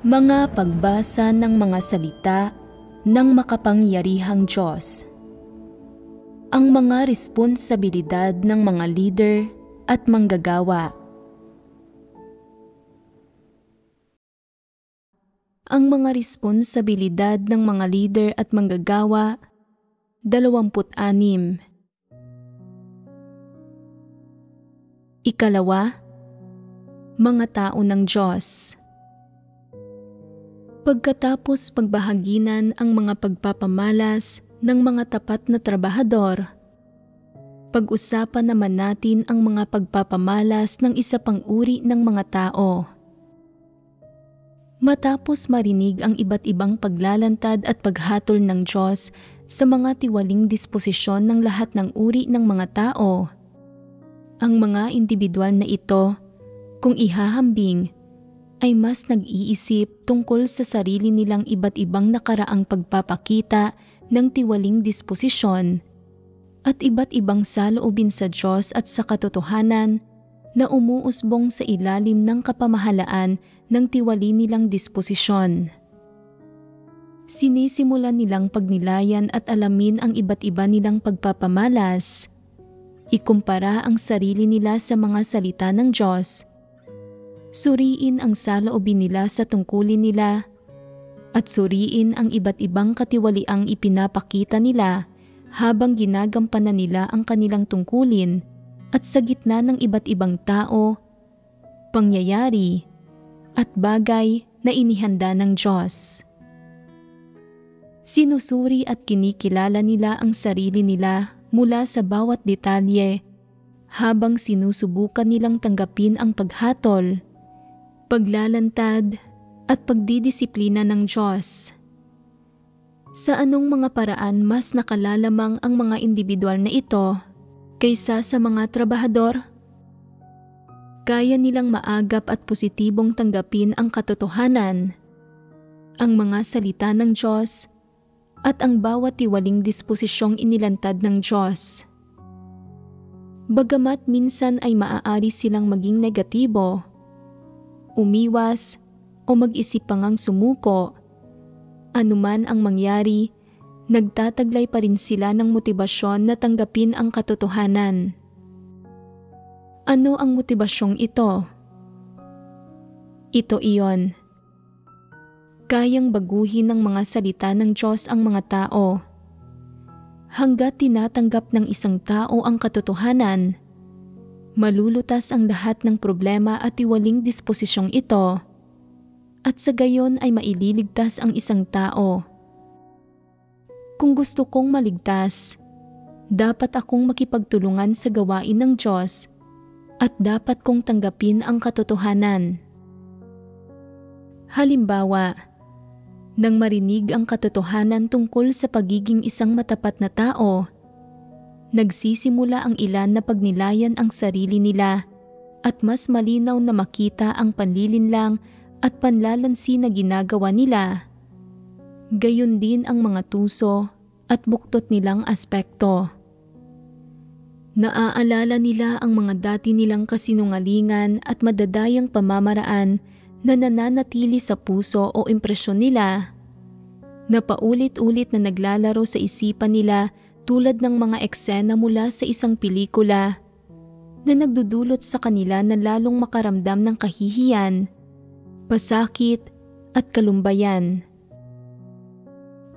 Mga pagbasa ng mga salita ng makapangyarihang Diyos. Ang mga responsibilidad ng mga leader at manggagawa. Ang mga responsibilidad ng mga leader at manggagawa, 26. Ikalawa, mga tao ng Diyos. Pagkatapos pagbahaginan ang mga pagpapamalas ng mga tapat na trabahador, pag-usapan naman natin ang mga pagpapamalas ng isa pang uri ng mga tao. Matapos marinig ang iba't ibang paglalantad at paghatol ng Diyos sa mga tiwaling disposisyon ng lahat ng uri ng mga tao, ang mga individual na ito, kung ihahambing, ay mas nag-iisip tungkol sa sarili nilang iba't ibang nakaraang pagpapakita ng tiwaling disposisyon at iba't ibang saloobin sa Diyos at sa katotohanan na umuusbong sa ilalim ng kapamahalaan ng tiwali nilang disposisyon. Sinisimulan nilang pagnilayan at alamin ang iba't iba nilang pagpapamalas, ikumpara ang sarili nila sa mga salita ng Diyos, suriin ang saloobin nila sa tungkulin nila, at suriin ang iba't ibang katiwaliang ipinapakita nila habang ginagampanan nila ang kanilang tungkulin at sa gitna ng iba't ibang tao, pangyayari, at bagay na inihanda ng Diyos. Sinusuri at kinikilala nila ang sarili nila mula sa bawat detalye habang sinusubukan nilang tanggapin ang paghatol, paglalantad at pagdidisiplina ng Diyos. Sa anong mga paraan mas nakalalamang ang mga individual na ito kaysa sa mga trabahador? Kaya nilang maagap at positibong tanggapin ang katotohanan, ang mga salita ng Diyos, at ang bawat tiwaling disposisyong inilantad ng Diyos. Bagamat minsan ay maaari silang maging negatibo, umiwas o mag-isip pa ngang sumuko, anuman ang mangyari, nagtataglay pa rin sila ng motibasyon na tanggapin ang katotohanan. Ano ang motibasyong ito? Ito iyon. Kayang baguhin ng mga salita ng Diyos ang mga tao. Hangga't tinatanggap ng isang tao ang katotohanan, malulutas ang lahat ng problema at tiwaling disposisyong ito, at sa gayon ay maililigtas ang isang tao. Kung gusto kong maligtas, dapat akong makipagtulungan sa gawain ng Diyos at dapat kong tanggapin ang katotohanan. Halimbawa, nang marinig ang katotohanan tungkol sa pagiging isang matapat na tao, nagsisimula ang ilan na pagnilayan ang sarili nila at mas malinaw na makita ang panlilinlang at panlalansi na ginagawa nila. Gayon din ang mga tuso at buktot nilang aspekto. Naaalala nila ang mga dati nilang kasinungalingan at madadayang pamamaraan na nananatili sa puso o impresyon nila, na paulit-ulit na naglalaro sa isipan nila tulad ng mga eksena mula sa isang pelikula na nagdudulot sa kanila na lalong makaramdam ng kahihiyan, pasakit at kalumbayan.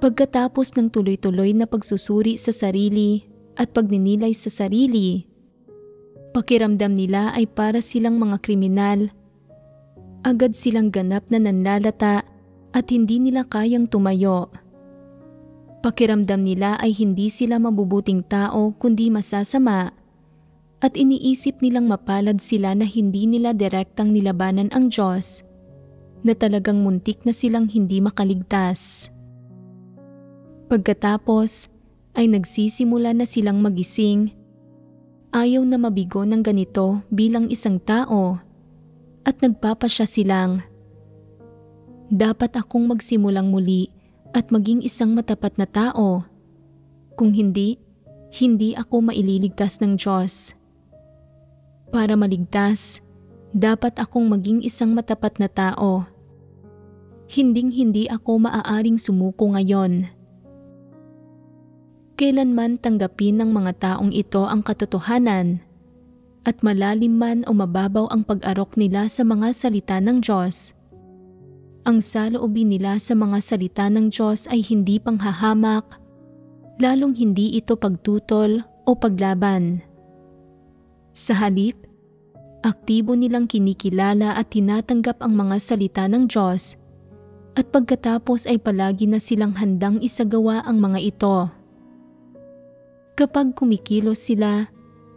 Pagkatapos ng tuloy-tuloy na pagsusuri sa sarili at pagninilay sa sarili, pakiramdam nila ay para silang mga kriminal. Agad silang ganap na nanlalata at hindi nila kayang tumayo. Pakiramdam nila ay hindi sila mabubuting tao kundi masasama, at iniisip nilang mapalad sila na hindi nila direktang nilabanan ang Diyos, na talagang muntik na silang hindi makaligtas. Pagkatapos ay nagsisimula na silang magising, ayaw na mabigo ng ganito bilang isang tao, at nagpapasya silang, dapat akong magsimulang muli at maging isang matapat na tao. Kung hindi, hindi ako maililigtas ng Diyos. Para maligtas, dapat akong maging isang matapat na tao. hinding-hindi ako maaaring sumuko ngayon. Kailanman tanggapin ng mga taong ito ang katotohanan at malalim man o mababaw ang pag-arok nila sa mga salita ng Diyos, ang saloobin nila sa mga salita ng Diyos ay hindi panghahamak, lalong hindi ito pagtutol o paglaban. Sa halip, aktibo nilang kinikilala at tinatanggap ang mga salita ng Diyos at pagkatapos ay palagi na silang handang isagawa ang mga ito. Kapag kumikilos sila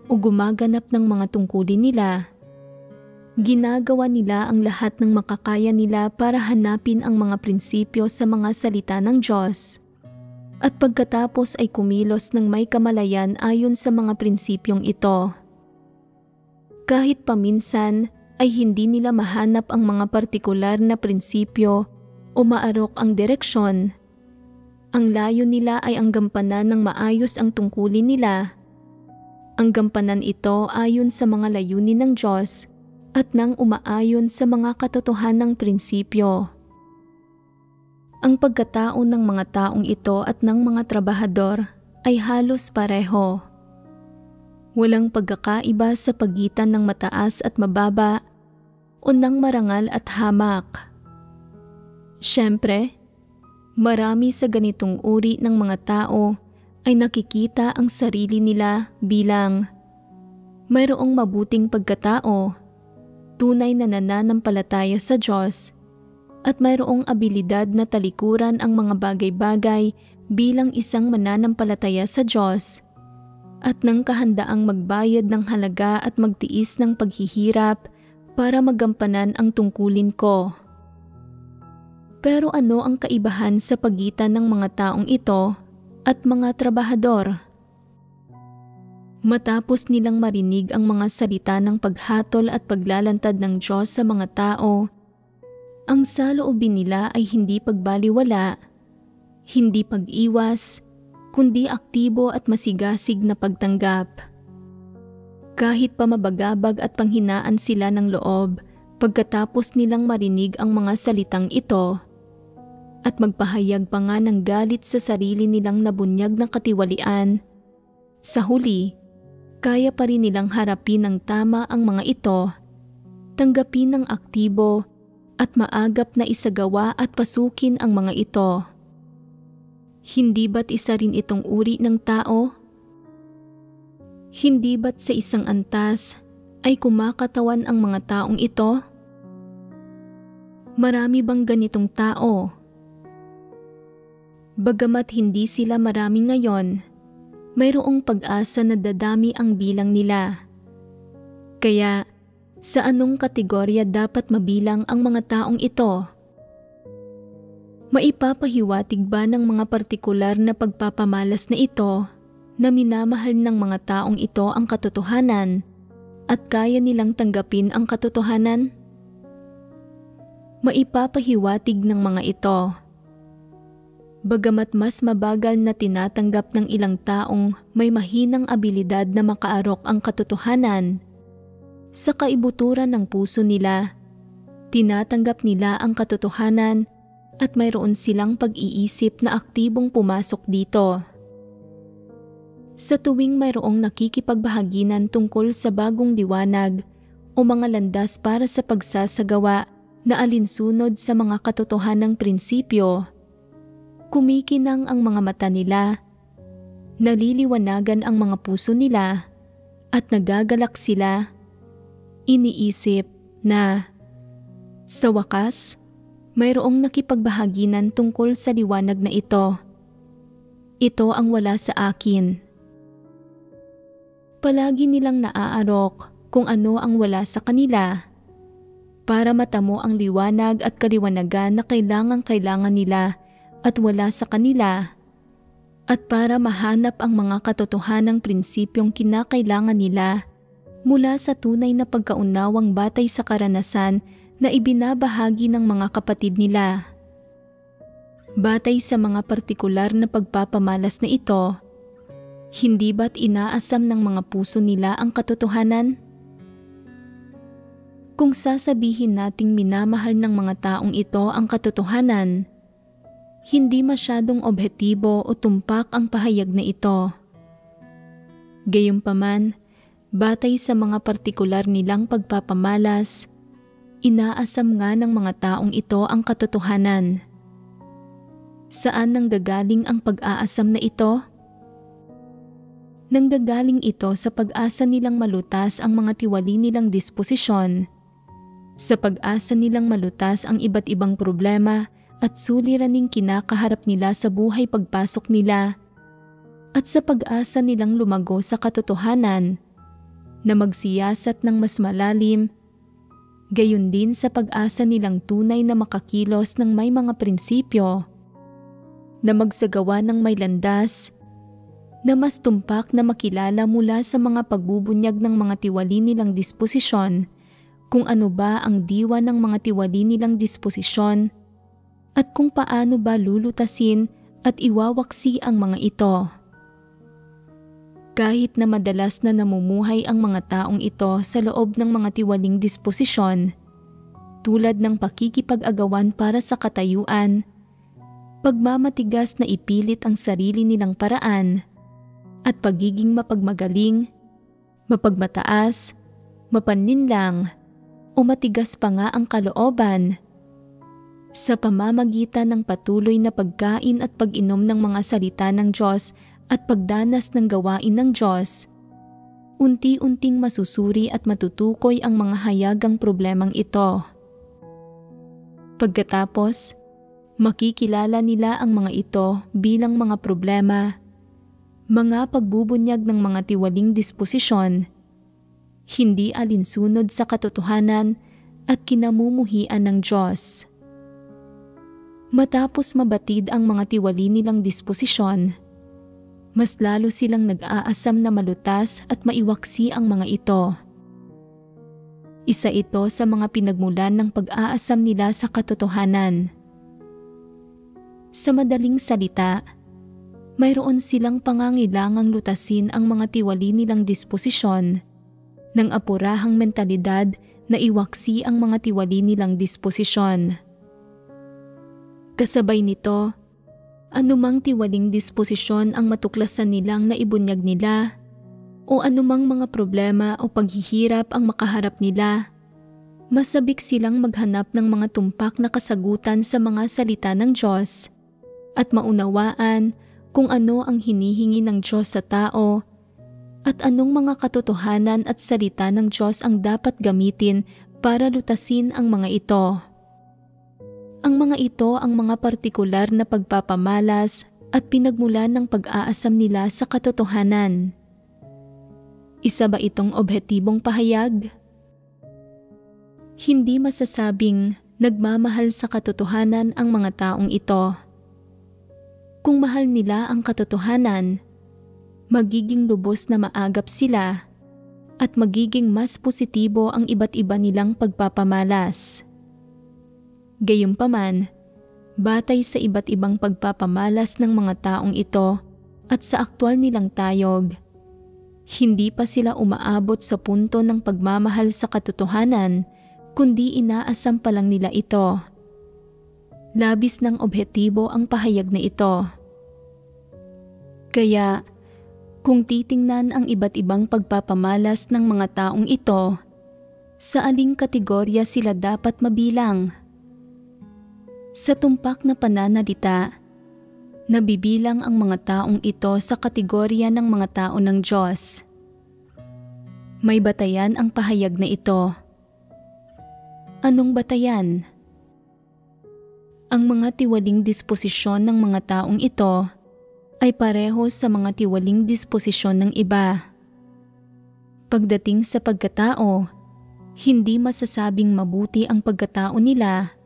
o gumaganap ng mga tungkulin nila, ginagawa nila ang lahat ng makakaya nila para hanapin ang mga prinsipyo sa mga salita ng Diyos at pagkatapos ay kumilos ng may kamalayan ayon sa mga prinsipyong ito. Kahit paminsan ay hindi nila mahanap ang mga partikular na prinsipyo o maarok ang direksyon, ang layo nila ay ang gampanan ng maayos ang tungkulin nila. Ang gampanan ito ayon sa mga layunin ng Diyos at nang umaayon sa mga katotohanang prinsipyo. Ang pagkatao ng mga taong ito at ng mga trabahador ay halos pareho. Walang pagkakaiba sa pagitan ng mataas at mababa o ng marangal at hamak. Siyempre, marami sa ganitong uri ng mga tao ay nakikita ang sarili nila bilang mayroong mabuting pagkatao, tunay na nananampalataya sa Diyos, at mayroong abilidad na talikuran ang mga bagay-bagay bilang isang mananampalataya sa Diyos, at ng kahandaang magbayad ng halaga at magtiis ng paghihirap para magampanan ang tungkulin ko. Pero ano ang kaibahan sa pagitan ng mga taong ito at mga trabahador? Matapos nilang marinig ang mga salita ng paghatol at paglalantad ng Diyos sa mga tao, ang saloobin nila ay hindi pagbaliwala, hindi pag-iwas, kundi aktibo at masigasig na pagtanggap. Kahit pa mabagabag at panghinaan sila ng loob pagkatapos nilang marinig ang mga salitang ito, at magpahayag pa nga ng galit sa sarili nilang nabunyag na katiwalian, sa huli, kaya pa rin nilang harapin ng tama ang mga ito, tanggapin ng aktibo at maagap na isagawa at pasukin ang mga ito. Hindi ba't isa rin itong uri ng tao? Hindi ba't sa isang antas ay kumakatawan ang mga taong ito? Marami bang ganitong tao? Bagamat hindi sila marami ngayon, mayroong pag-asa na dadami ang bilang nila. Kaya, sa anong kategorya dapat mabilang ang mga taong ito? Maipapahiwatig ba ng mga partikular na pagpapamalas na ito na minamahal ng mga taong ito ang katotohanan at kaya nilang tanggapin ang katotohanan? Maipapahiwatig ng mga ito. Bagamat mas mabagal na tinatanggap ng ilang taong may mahinang abilidad na makaarok ang katotohanan, sa kaibuturan ng puso nila, tinatanggap nila ang katotohanan at mayroon silang pag-iisip na aktibong pumasok dito. Sa tuwing mayroong nakikipagbahaginan tungkol sa bagong liwanag o mga landas para sa pagsasagawa na alinsunod sa mga katotohanang prinsipyo, kumikinang ang mga mata nila, naliliwanagan ang mga puso nila, at nagagalak sila. Iniisip na, sa wakas, mayroong nakipagbahaginan tungkol sa liwanag na ito. Ito ang wala sa akin. Palagi nilang naaarok kung ano ang wala sa kanila para matamo ang liwanag at kaliwanagan na kailangan nila at wala sa kanila, at para mahanap ang mga katotohanang prinsipyong kinakailangan nila mula sa tunay na pagkaunawang batay sa karanasan na ibinabahagi ng mga kapatid nila. Batay sa mga partikular na pagpapamalas na ito, hindi ba't inaasam ng mga puso nila ang katotohanan? Kung sasabihin nating minamahal ng mga taong ito ang katotohanan, hindi masyadong objektibo o tumpak ang pahayag na ito. Gayunpaman, batay sa mga partikular nilang pagpapamalas, inaasam nga ng mga taong ito ang katotohanan. Saan nanggagaling ang pag-aasam na ito? Nanggagaling ito sa pag-asa nilang malutas ang mga tiwali nilang disposisyon, sa pag-asa nilang malutas ang iba't ibang problema at suliraning kinakaharap nila sa buhay pagpasok nila, at sa pag-asa nilang lumago sa katotohanan na magsiyasat ng mas malalim, gayon din sa pag-asa nilang tunay na makakilos ng may mga prinsipyo, na magsagawa ng may landas, na mas tumpak na makilala mula sa mga pagbubunyag ng mga tiwali nilang disposisyon kung ano ba ang diwa ng mga tiwali nilang disposisyon at kung paano ba lulutasin at iwawaksi ang mga ito. Kahit na madalas na namumuhay ang mga taong ito sa loob ng mga tiwaling disposisyon, tulad ng pakikipag-agawan para sa katayuan, pagmamatigas na ipilit ang sarili nilang paraan, at pagiging mapagmagaling, mapagmataas, mapanlinlang, o matigas pa nga ang kalooban, sa pamamagitan ng patuloy na pagkain at pag-inom ng mga salita ng Diyos at pagdanas ng gawain ng Diyos, unti-unting masusuri at matutukoy ang mga hayagang problemang ito. Pagkatapos, makikilala nila ang mga ito bilang mga problema, mga pagbubunyag ng mga tiwaling disposisyon, hindi alinsunod sa katotohanan at kinamumuhian ng Diyos. Matapos mabatid ang mga tiwali nilang disposisyon, mas lalo silang nag-aasam na malutas at maiwaksi ang mga ito. Isa ito sa mga pinagmulan ng pag-aasam nila sa katotohanan. Sa madaling salita, mayroon silang pangangailangang lutasin ang mga tiwali nilang disposisyon ng apurahang mentalidad na iwaksi ang mga tiwali nilang disposisyon. Kasabay nito, anumang tiwaling disposisyon ang matuklasan nilang naibunyag nila o anumang mga problema o paghihirap ang makaharap nila, masabik silang maghanap ng mga tumpak na kasagutan sa mga salita ng Diyos at maunawaan kung ano ang hinihingi ng Diyos sa tao at anong mga katotohanan at salita ng Diyos ang dapat gamitin para lutasin ang mga ito. Ang mga ito ang mga partikular na pagpapamalas at pinagmulan ng pag-aasam nila sa katotohanan. Isa ba itong objektibong pahayag? Hindi masasabing nagmamahal sa katotohanan ang mga taong ito. Kung mahal nila ang katotohanan, magiging lubos na maagap sila at magiging mas positibo ang iba't iba nilang pagpapamalas. Gayunpaman, batay sa iba't ibang pagpapamalas ng mga taong ito at sa aktwal nilang tayog, hindi pa sila umaabot sa punto ng pagmamahal sa katotohanan kundi inaasam pa lang nila ito. Labis ng objektibo ang pahayag na ito. Kaya, kung titingnan ang iba't ibang pagpapamalas ng mga taong ito, sa aling kategorya sila dapat mabilang? Sa tumpak na pananalita, nabibilang ang mga taong ito sa kategorya ng mga tao ng Diyos. May batayan ang pahayag na ito. Anong batayan? Ang mga tiwaling disposisyon ng mga taong ito ay pareho sa mga tiwaling disposisyon ng iba. Pagdating sa pagkatao, hindi masasabing mabuti ang pagkatao nila,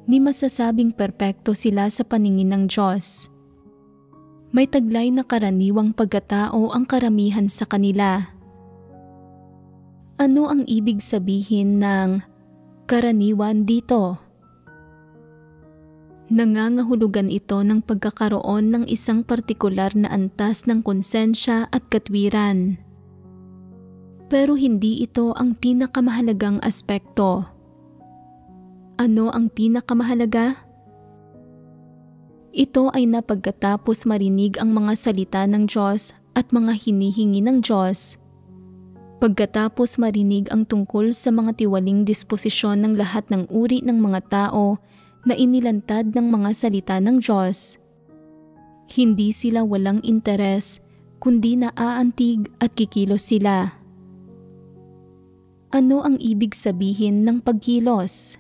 ni masasabing perpekto sila sa paningin ng Diyos. May taglay na karaniwang pagkatao ang karamihan sa kanila. Ano ang ibig sabihin ng karaniwan dito? Nangangahulugan ito ng pagkakaroon ng isang partikular na antas ng konsensya at katwiran. Pero hindi ito ang pinakamahalagang aspekto. Ano ang pinakamahalaga? Ito ay na pagkatapos marinig ang mga salita ng Diyos at mga hinihingi ng Diyos, pagkatapos marinig ang tungkol sa mga tiwaling disposisyon ng lahat ng uri ng mga tao na inilantad ng mga salita ng Diyos, hindi sila walang interes kundi naaantig at kikilos sila. Ano ang ibig sabihin ng pagkilos?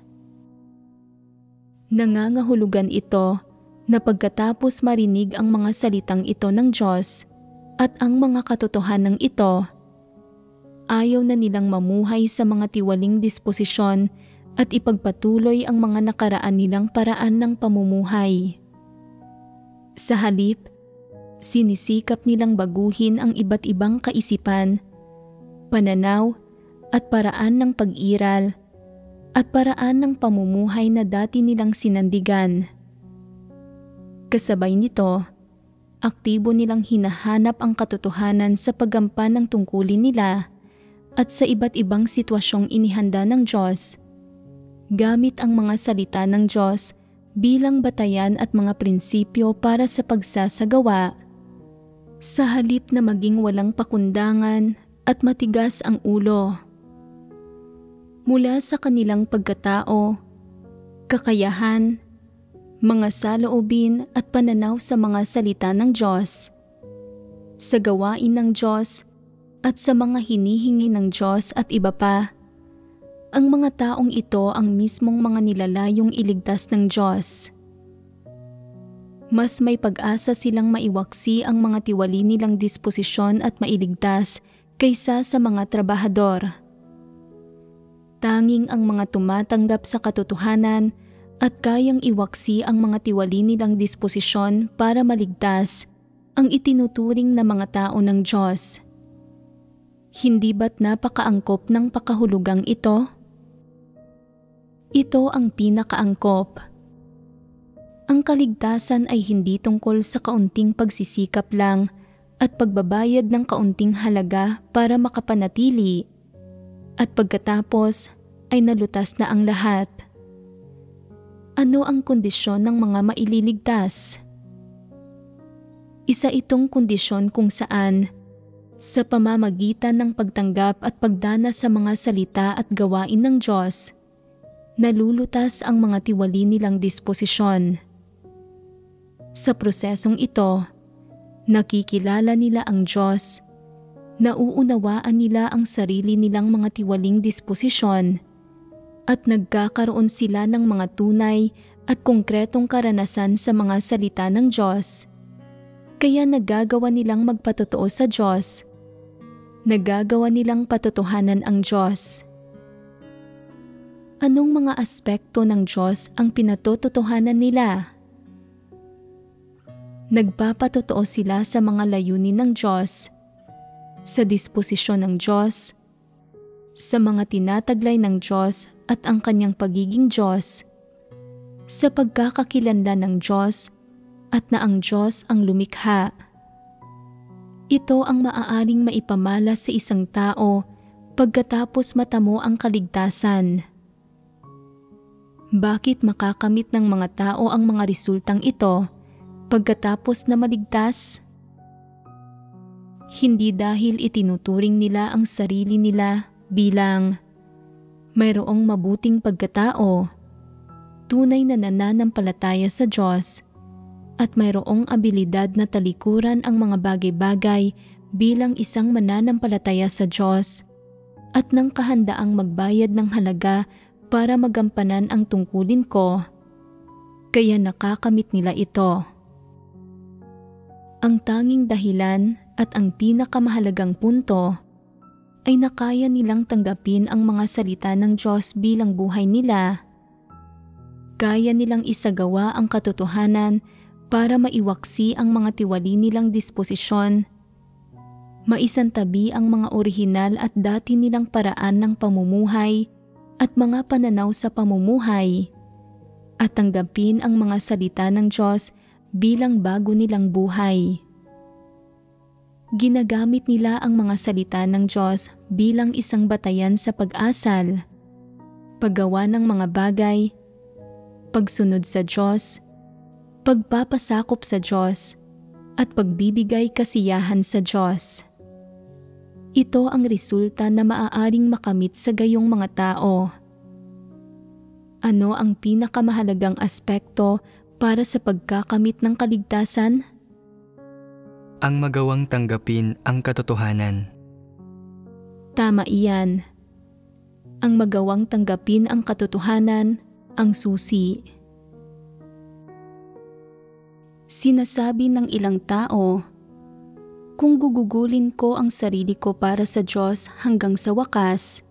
Nangangahulugan ito na pagkatapos marinig ang mga salitang ito ng Diyos at ang mga katotohanan ito, ayaw na nilang mamuhay sa mga tiwaling disposisyon at ipagpatuloy ang mga nakaraan nilang paraan ng pamumuhay. Sa halip, sinisikap nilang baguhin ang iba't ibang kaisipan, pananaw at paraan ng pag-iral at paraan ng pamumuhay na dati nilang sinandigan. Kasabay nito, aktibo nilang hinahanap ang katotohanan sa paggampan ng tungkulin nila at sa iba't ibang sitwasyong inihanda ng Diyos, gamit ang mga salita ng Diyos bilang batayan at mga prinsipyo para sa pagsasagawa, sa halip na maging walang pakundangan at matigas ang ulo. Mula sa kanilang pagkatao, kakayahan, mga saloobin at pananaw sa mga salita ng Diyos, sa gawain ng Diyos at sa mga hinihingi ng Diyos at iba pa, ang mga taong ito ang mismong mga nilalayong iligtas ng Diyos. Mas may pag-asa silang maiwaksi ang mga tiwali nilang disposisyon at mailigtas kaysa sa mga trabahador. Tanging ang mga tumatanggap sa katotohanan at kayang iwaksi ang mga tiwali nilang disposisyon para maligtas ang itinuturing na mga tao ng Diyos. Hindi ba't napakaangkop ng pakahulugang ito? Ito ang pinakaangkop. Ang kaligtasan ay hindi tungkol sa kaunting pagsisikap lang at pagbabayad ng kaunting halaga para makapanatili, at pagkatapos ay nalutas na ang lahat. Ano ang kondisyon ng mga maililigtas? Isa itong kondisyon kung saan, sa pamamagitan ng pagtanggap at pagdana sa mga salita at gawain ng Diyos, nalulutas ang mga tiwali nilang disposisyon. Sa prosesong ito, nakikilala nila ang Diyos, nauunawaan nila ang sarili nilang mga tiwaling disposisyon, at nagkakaroon sila ng mga tunay at konkretong karanasan sa mga salita ng Diyos. Kaya nagagawa nilang magpatotoo sa Diyos. Nagagawa nilang patotohanan ang Diyos. Anong mga aspekto ng Diyos ang pinatototohanan nila? Nagpapatotoo sila sa mga layunin ng Diyos, sa disposisyon ng Diyos, sa mga tinataglay ng Diyos at ang kanyang pagiging Diyos, sa pagkakakilanlan ng Diyos at na ang Diyos ang lumikha. Ito ang maaaring maipamala sa isang tao pagkatapos matamo ang kaligtasan. Bakit makakamit ng mga tao ang mga resultang ito pagkatapos na maligtas? Hindi dahil itinuturing nila ang sarili nila bilang mayroong mabuting pagkatao, tunay na nananampalataya sa Diyos, at mayroong abilidad na talikuran ang mga bagay-bagay bilang isang mananampalataya sa Diyos, at ng kahandaang magbayad ng halaga para magampanan ang tungkulin ko, kaya nakakamit nila ito. Ang tanging dahilan at ang pinakamahalagang punto ay nakaya nilang tanggapin ang mga salita ng Diyos bilang buhay nila. Kaya nilang isagawa ang katotohanan para maiwaksi ang mga tiwali nilang disposisyon, maisantabi ang mga orihinal at dati nilang paraan ng pamumuhay at mga pananaw sa pamumuhay, at tanggapin ang mga salita ng Diyos bilang bago nilang buhay. Ginagamit nila ang mga salita ng Diyos bilang isang batayan sa pag-asal, paggawa ng mga bagay, pagsunod sa Diyos, pagpapasakop sa Diyos, at pagbibigay kasiyahan sa Diyos. Ito ang resulta na maaaring makamit sa gayong mga tao. Ano ang pinakamahalagang aspekto para sa pagkakamit ng kaligtasan? Ang magawang tanggapin ang katotohanan. Tama iyan. Ang magawang tanggapin ang katotohanan ang susi. Sinasabi ng ilang tao, kung gugugulin ko ang sarili ko para sa Diyos hanggang sa wakas,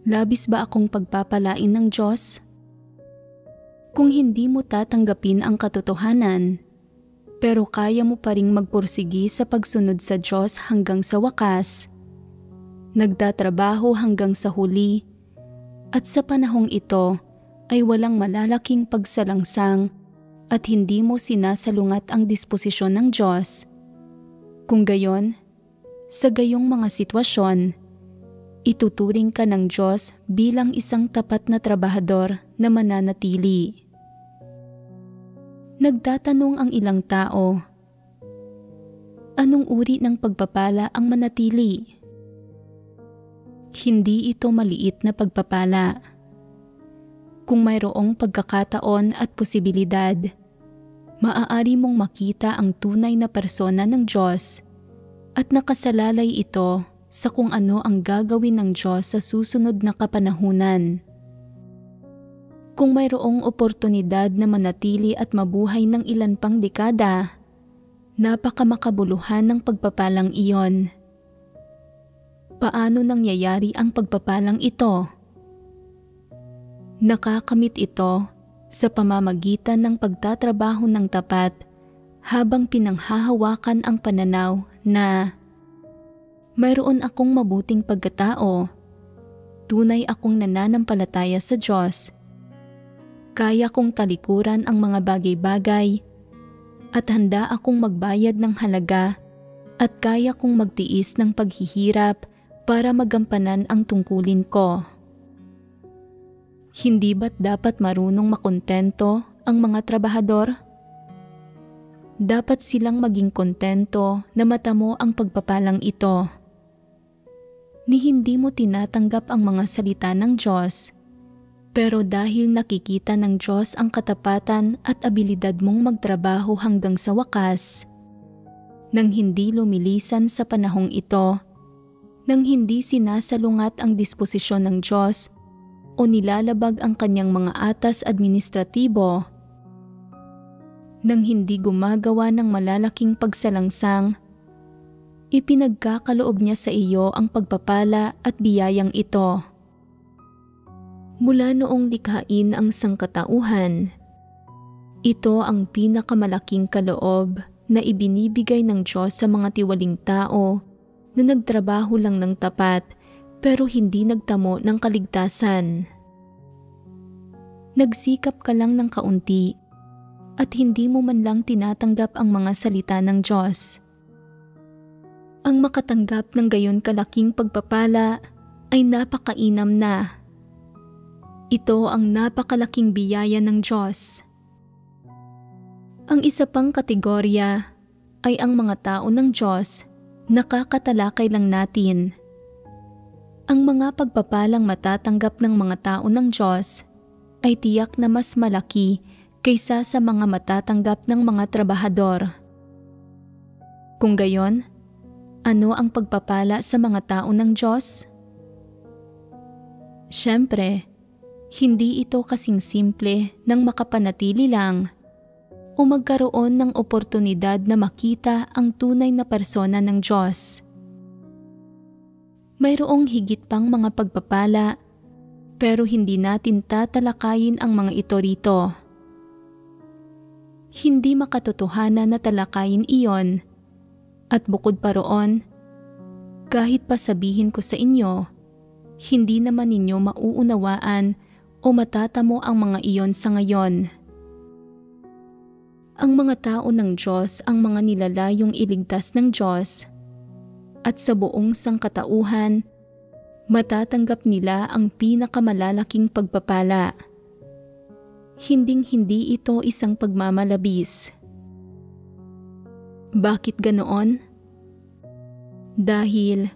labis ba akong pagpapalain ng Diyos? Kung hindi mo tatanggapin ang katotohanan, pero kaya mo pa ring magpursigi sa pagsunod sa Diyos hanggang sa wakas, nagtatrabaho hanggang sa huli, at sa panahong ito ay walang malalaking pagsalangsang at hindi mo sinasalungat ang disposisyon ng Diyos. Kung gayon, sa gayong mga sitwasyon, ituturing ka ng Diyos bilang isang tapat na trabahador na mananatili. Nagtatanong ang ilang tao, anong uri ng pagpapala ang manatili? Hindi ito maliit na pagpapala. Kung mayroong pagkakataon at posibilidad, maaari mong makita ang tunay na persona ng Diyos at nakasalalay ito sa kung ano ang gagawin ng Diyos sa susunod na kapanahunan. Kung mayroong oportunidad na manatili at mabuhay ng ilan pang dekada, napakamakabuluhan ng pagpapalang iyon. Paano nangyayari ang pagpapalang ito? Nakakamit ito sa pamamagitan ng pagtatrabaho ng tapat habang pinanghahawakan ang pananaw na mayroon akong mabuting pagkatao, tunay akong nananampalataya sa Diyos, kaya kong talikuran ang mga bagay-bagay, at handa akong magbayad ng halaga at kaya kong magtiis ng paghihirap para magampanan ang tungkulin ko. Hindi ba't dapat marunong makontento ang mga trabahador? Dapat silang maging kontento na matamo ang pagpapalang ito. Ni hindi mo tinatanggap ang mga salita ng Diyos, pero dahil nakikita ng Diyos ang katapatan at abilidad mong magtrabaho hanggang sa wakas, nang hindi lumilisan sa panahong ito, nang hindi sinasalungat ang disposisyon ng Diyos o nilalabag ang kanyang mga atas administratibo, nang hindi gumagawa ng malalaking pagsalangsang, ipinagkakaloob niya sa iyo ang pagpapala at biyayang ito. Mula noong likhain ang sangkatauhan, ito ang pinakamalaking kaloob na ibinibigay ng Diyos sa mga tiwaling tao na nagtrabaho lang ng tapat pero hindi nagtamo ng kaligtasan. Nagsikap ka lang ng kaunti at hindi mo man lang tinatanggap ang mga salita ng Diyos. Ang makatanggap ng gayon kalaking pagpapala ay napakainam na. Ito ang napakalaking biyaya ng Diyos. Ang isa pang kategorya ay ang mga tao ng Diyos na kakatalakay lang natin. Ang mga pagpapalang matatanggap ng mga tao ng Diyos ay tiyak na mas malaki kaysa sa mga matatanggap ng mga trabahador. Kung gayon, ano ang pagpapala sa mga tao ng Diyos? Siyempre, hindi ito kasing simple nang makapanatili lang o magkaroon ng oportunidad na makita ang tunay na persona ng Diyos. Mayroong higit pang mga pagpapala, pero hindi natin tatalakayin ang mga ito rito. Hindi makatotohanan na talakayin iyon, at bukod pa roon, kahit pa sabihin ko sa inyo, hindi naman ninyo mauunawaan o matatamo ang mga iyon sa ngayon. Ang mga tao ng Diyos ang mga nilalayong iligtas ng Diyos at sa buong sangkatauhan, matatanggap nila ang pinakamalalaking pagpapala. Hinding-hindi ito isang pagmamalabis. Bakit ganoon? Dahil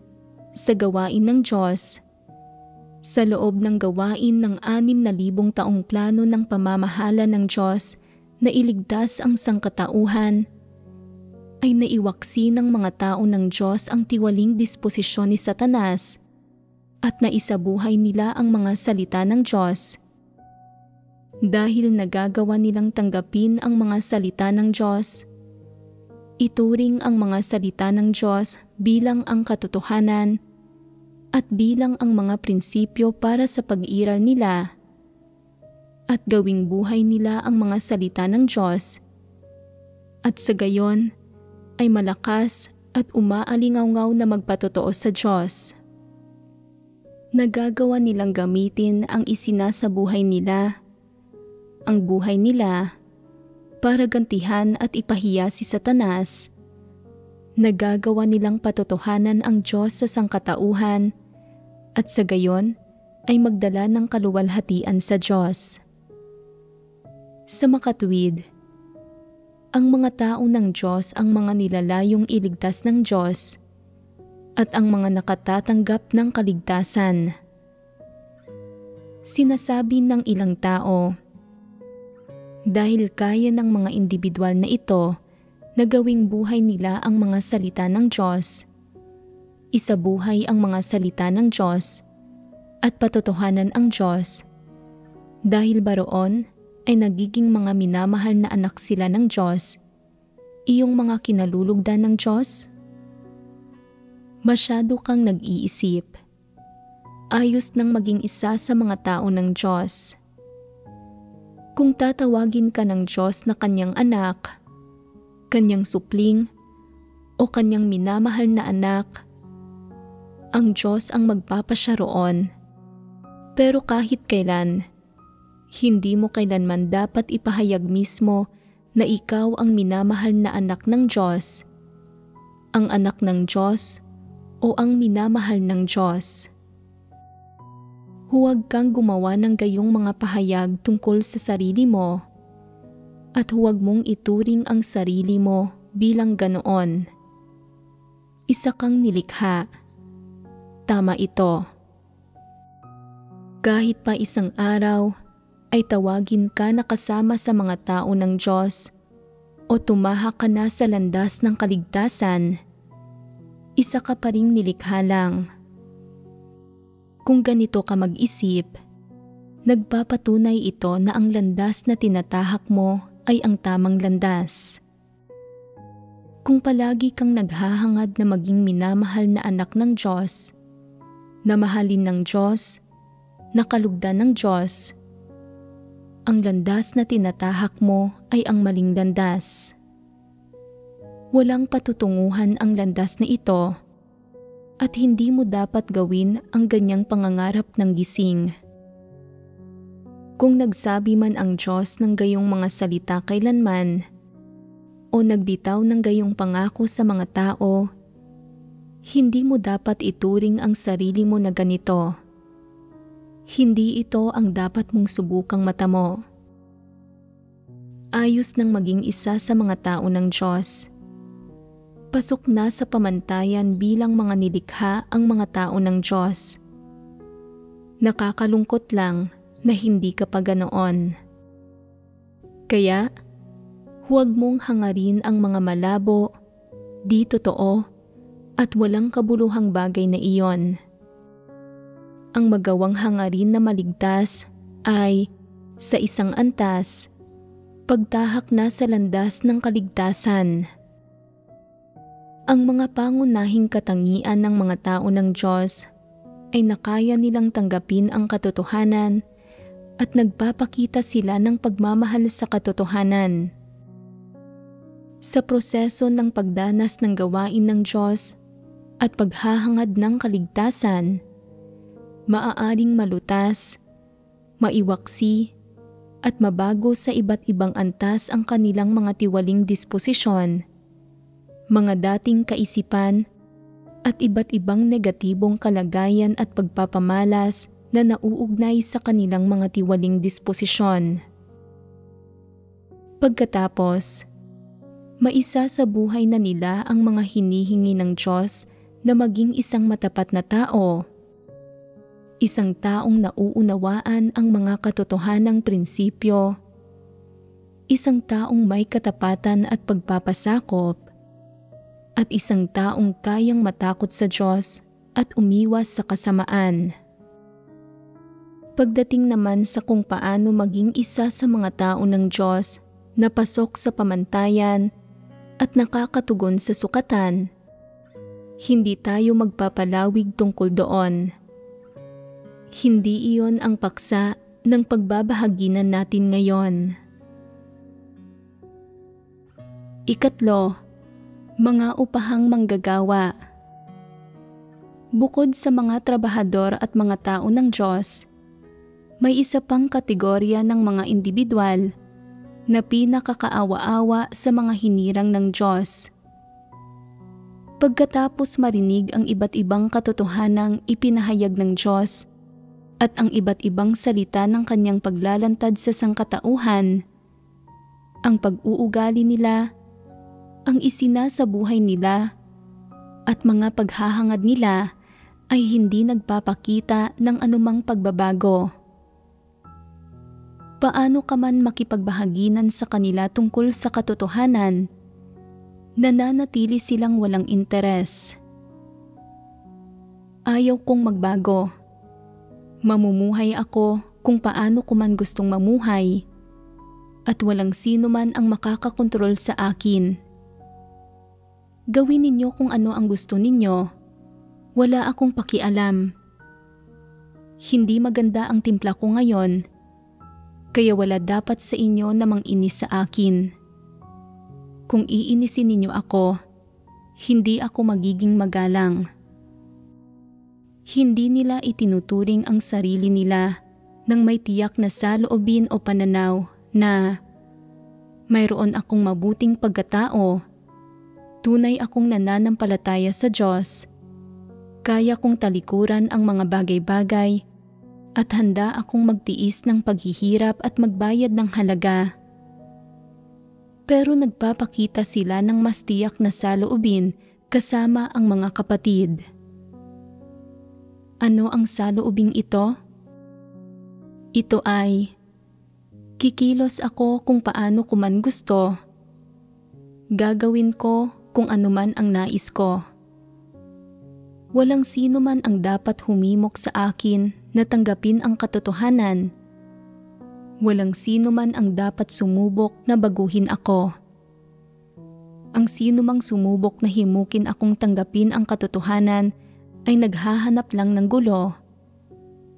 sa gawain ng Diyos, sa loob ng gawain ng 6,000 taong plano ng pamamahala ng Diyos na iligtas ang sangkatauhan, ay naiwaksi ng mga tao ng Diyos ang tiwaling disposisyon ni Satanas at naisabuhay nila ang mga salita ng Diyos. Dahil nagagawa nilang tanggapin ang mga salita ng Diyos, ituring ang mga salita ng Diyos bilang ang katotohanan at bilang ang mga prinsipyo para sa pag-iral nila, at gawing buhay nila ang mga salita ng Diyos, at sa gayon ay malakas at umaalingaw-ngaw na magpatotoo sa Diyos. Nagagawa nilang gamitin ang isinasabuhay nila, ang buhay nila, para gantihan at ipahiya si Satanas. Nagagawa nilang patotohanan ang Diyos sa sangkatauhan at sa gayon ay magdala ng kaluwalhatian sa Diyos. Sa makatuwid, ang mga tao ng Diyos ang mga nilalayong iligtas ng Diyos at ang mga nakatatanggap ng kaligtasan. Sinasabi ng ilang tao, dahil kaya ng mga individual na ito na gawing buhay nila ang mga salita ng Diyos, isabuhay ang mga salita ng Diyos at patotohanan ang Diyos, dahil ba roon ay nagiging mga minamahal na anak sila ng Diyos, iyong mga kinalulugdan ng Diyos? Masyado kang nag-iisip. Ayos nang maging isa sa mga tao ng Diyos. Kung tatawagin ka ng Diyos na kanyang anak, kanyang supling, o kanyang minamahal na anak, ang Diyos ang magpapasya roon. Pero kahit kailan, hindi mo kailanman dapat ipahayag mismo na ikaw ang minamahal na anak ng Diyos, ang anak ng Diyos o ang minamahal ng Diyos. Huwag kang gumawa ng gayong mga pahayag tungkol sa sarili mo at huwag mong ituring ang sarili mo bilang ganoon. Isa kang nilikha. Tama ito. Kahit pa isang araw ay tawagin ka na kasama sa mga tao ng Diyos o tumahak ka na sa landas ng kaligtasan, isa ka pa ring nilikha lang. Kung ganito ka mag-isip, nagpapatunay ito na ang landas na tinatahak mo ay ang tamang landas. Kung palagi kang naghahangad na maging minamahal na anak ng Diyos, na mahalin ng Diyos, na kalugdan ng Diyos, ang landas na tinatahak mo ay ang maling landas. Walang patutunguhan ang landas na ito at hindi mo dapat gawin ang ganyang pangangarap ng gising. Kung nagsabi man ang Diyos ng gayong mga salita kailanman o nagbitaw ng gayong pangako sa mga tao, hindi mo dapat ituring ang sarili mo na ganito. Hindi ito ang dapat mong subukang matamo. Ayos nang maging isa sa mga tao ng Diyos. Pasok na sa pamantayan bilang mga nilikha ang mga tao ng Diyos. Nakakalungkot lang na hindi ka pa ganoon. Kaya, huwag mong hangarin ang mga malabo, di totoo, at walang kabuluhang bagay na iyon. Ang magawang hangarin na maligtas ay, sa isang antas, pagtahak na sa landas ng kaligtasan. Ang mga pangunahing katangian ng mga tao ng Diyos ay nakaya nilang tanggapin ang katotohanan at nagpapakita sila ng pagmamahal sa katotohanan. Sa proseso ng pagdanas ng gawain ng Diyos at paghahangad ng kaligtasan, maaaring malutas, maiwaksi, at mabago sa iba't ibang antas ang kanilang mga tiwaling disposisyon, mga dating kaisipan, at iba't ibang negatibong kalagayan at pagpapamalas na nauugnay sa kanilang mga tiwaling disposisyon. Pagkatapos, maisa sa buhay na nila ang mga hinihingi ng Diyos na maging isang matapat na tao, isang taong nauunawaan ang mga katotohanang prinsipyo, isang taong may katapatan at pagpapasakop, at isang taong kayang matakot sa Diyos at umiwas sa kasamaan. Pagdating naman sa kung paano maging isa sa mga tao ng Diyos na pasok sa pamantayan at nakakatugon sa sukatan, hindi tayo magpapalawig tungkol doon. Hindi iyon ang paksa ng pagbabahaginan natin ngayon. Ikatlo, mga upahang manggagawa. Bukod sa mga trabahador at mga tao ng Diyos, may isa pang kategorya ng mga individual na pinakakaawa-awa sa mga hinirang ng Diyos. Pagkatapos marinig ang iba't ibang katotohanang ipinahayag ng Diyos at ang iba't ibang salita ng kanyang paglalantad sa sangkatauhan, ang pag-uugali nila, ang isinasabuhay nila, at mga paghahangad nila ay hindi nagpapakita ng anumang pagbabago. Paano ka man makipagbahaginan sa kanila tungkol sa katotohanan, nananatili silang walang interes. Ayaw kong magbago. Mamumuhay ako kung paano ko man gustong mamuhay, at walang sino man ang makakakontrol sa akin. Gawin ninyo kung ano ang gusto ninyo. Wala akong pakialam. Hindi maganda ang timpla ko ngayon, kaya wala dapat sa inyo na manginis sa akin. Kung iinisin ninyo ako, hindi ako magiging magalang. Hindi nila itinuturing ang sarili nila nang may tiyak na saloobin o pananaw na mayroon akong mabuting pagkatao, tunay akong nananampalataya sa Diyos, kaya kong talikuran ang mga bagay-bagay, at handa akong magtiis ng paghihirap at magbayad ng halaga. Pero nagpapakita sila ng mas tiyak na saloobin kasama ang mga kapatid. Ano ang saloobing ito? Ito ay, kikilos ako kung paano ko man gusto. Gagawin ko kung anuman ang nais ko. Walang sino man ang dapat humimok sa akin na tanggapin ang katotohanan. Walang sino man ang dapat sumubok na baguhin ako. Ang sino mang sumubok na himukin akong tanggapin ang katotohanan ay naghahanap lang ng gulo.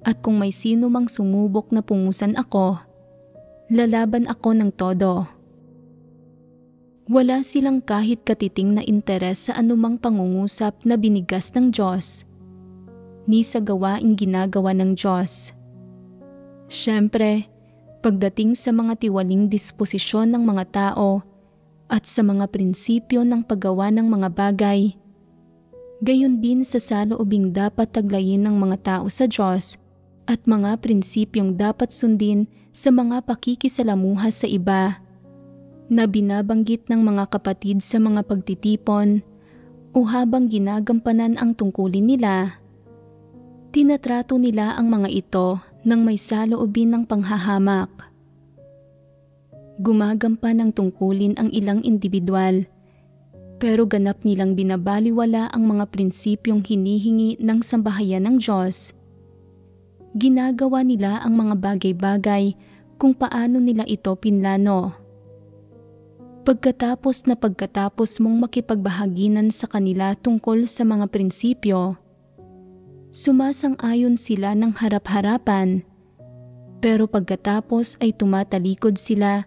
At kung may sino mang sumubok na pungusan ako, lalaban ako ng todo. Wala silang kahit katiting na interes sa anumang pangungusap na binigas ng Diyos, ni sa gawaing ginagawa ng Diyos. Siyempre, pagdating sa mga tiwaling disposisyon ng mga tao at sa mga prinsipyo ng paggawa ng mga bagay, gayon din sa saloobing dapat taglayin ng mga tao sa Diyos at mga prinsipyong dapat sundin sa mga pakikisalamuha sa iba, na binabanggit ng mga kapatid sa mga pagtitipon o habang ginagampanan ang tungkulin nila. Tinatrato nila ang mga ito ng may saloobin ng panghahamak. Gumagampan ng tungkulin ang ilang individual, pero ganap nilang binabaliwala ang mga prinsipyong hinihingi ng sambahayan ng Diyos. Ginagawa nila ang mga bagay-bagay kung paano nila ito pinlano. Pagkatapos mong makipagbahaginan sa kanila tungkol sa mga prinsipyo, sumasang-ayon sila ng harap-harapan, pero pagkatapos ay tumatalikod sila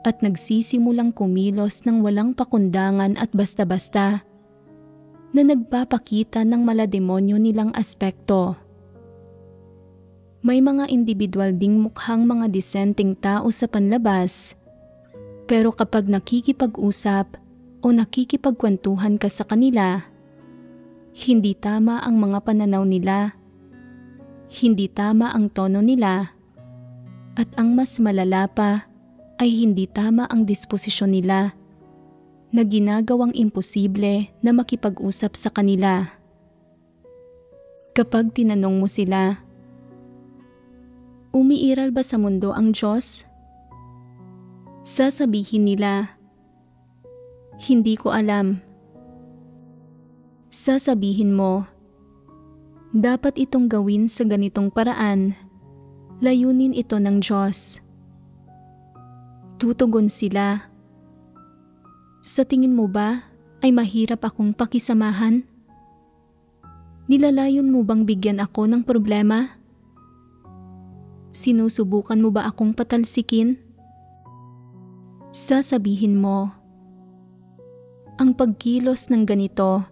at nagsisimulang kumilos ng walang pakundangan at basta-basta na nagpapakita ng malademonyo nilang aspekto. May mga individual ding mukhang mga disenteng tao sa panlabas, pero kapag nakikipag-usap o nakikipagkwentuhan ka sa kanila, Hindi tama ang mga pananaw nila. Hindi tama ang tono nila. At ang mas malala pa ay hindi tama ang disposisyon nila na ginagawang imposible na makipag-usap sa kanila. Kapag tinanong mo sila, umiiral ba sa mundo ang Diyos? Sasabihin nila, hindi ko alam. Sasabihin mo, dapat itong gawin sa ganitong paraan, layunin ito ng Diyos. Tutugon sila, sa tingin mo ba ay mahirap akong pakisamahan? Nilalayon mo bang bigyan ako ng problema? Sinusubukan mo ba akong patalsikin? Sasabihin mo, ang pagkilos ng ganito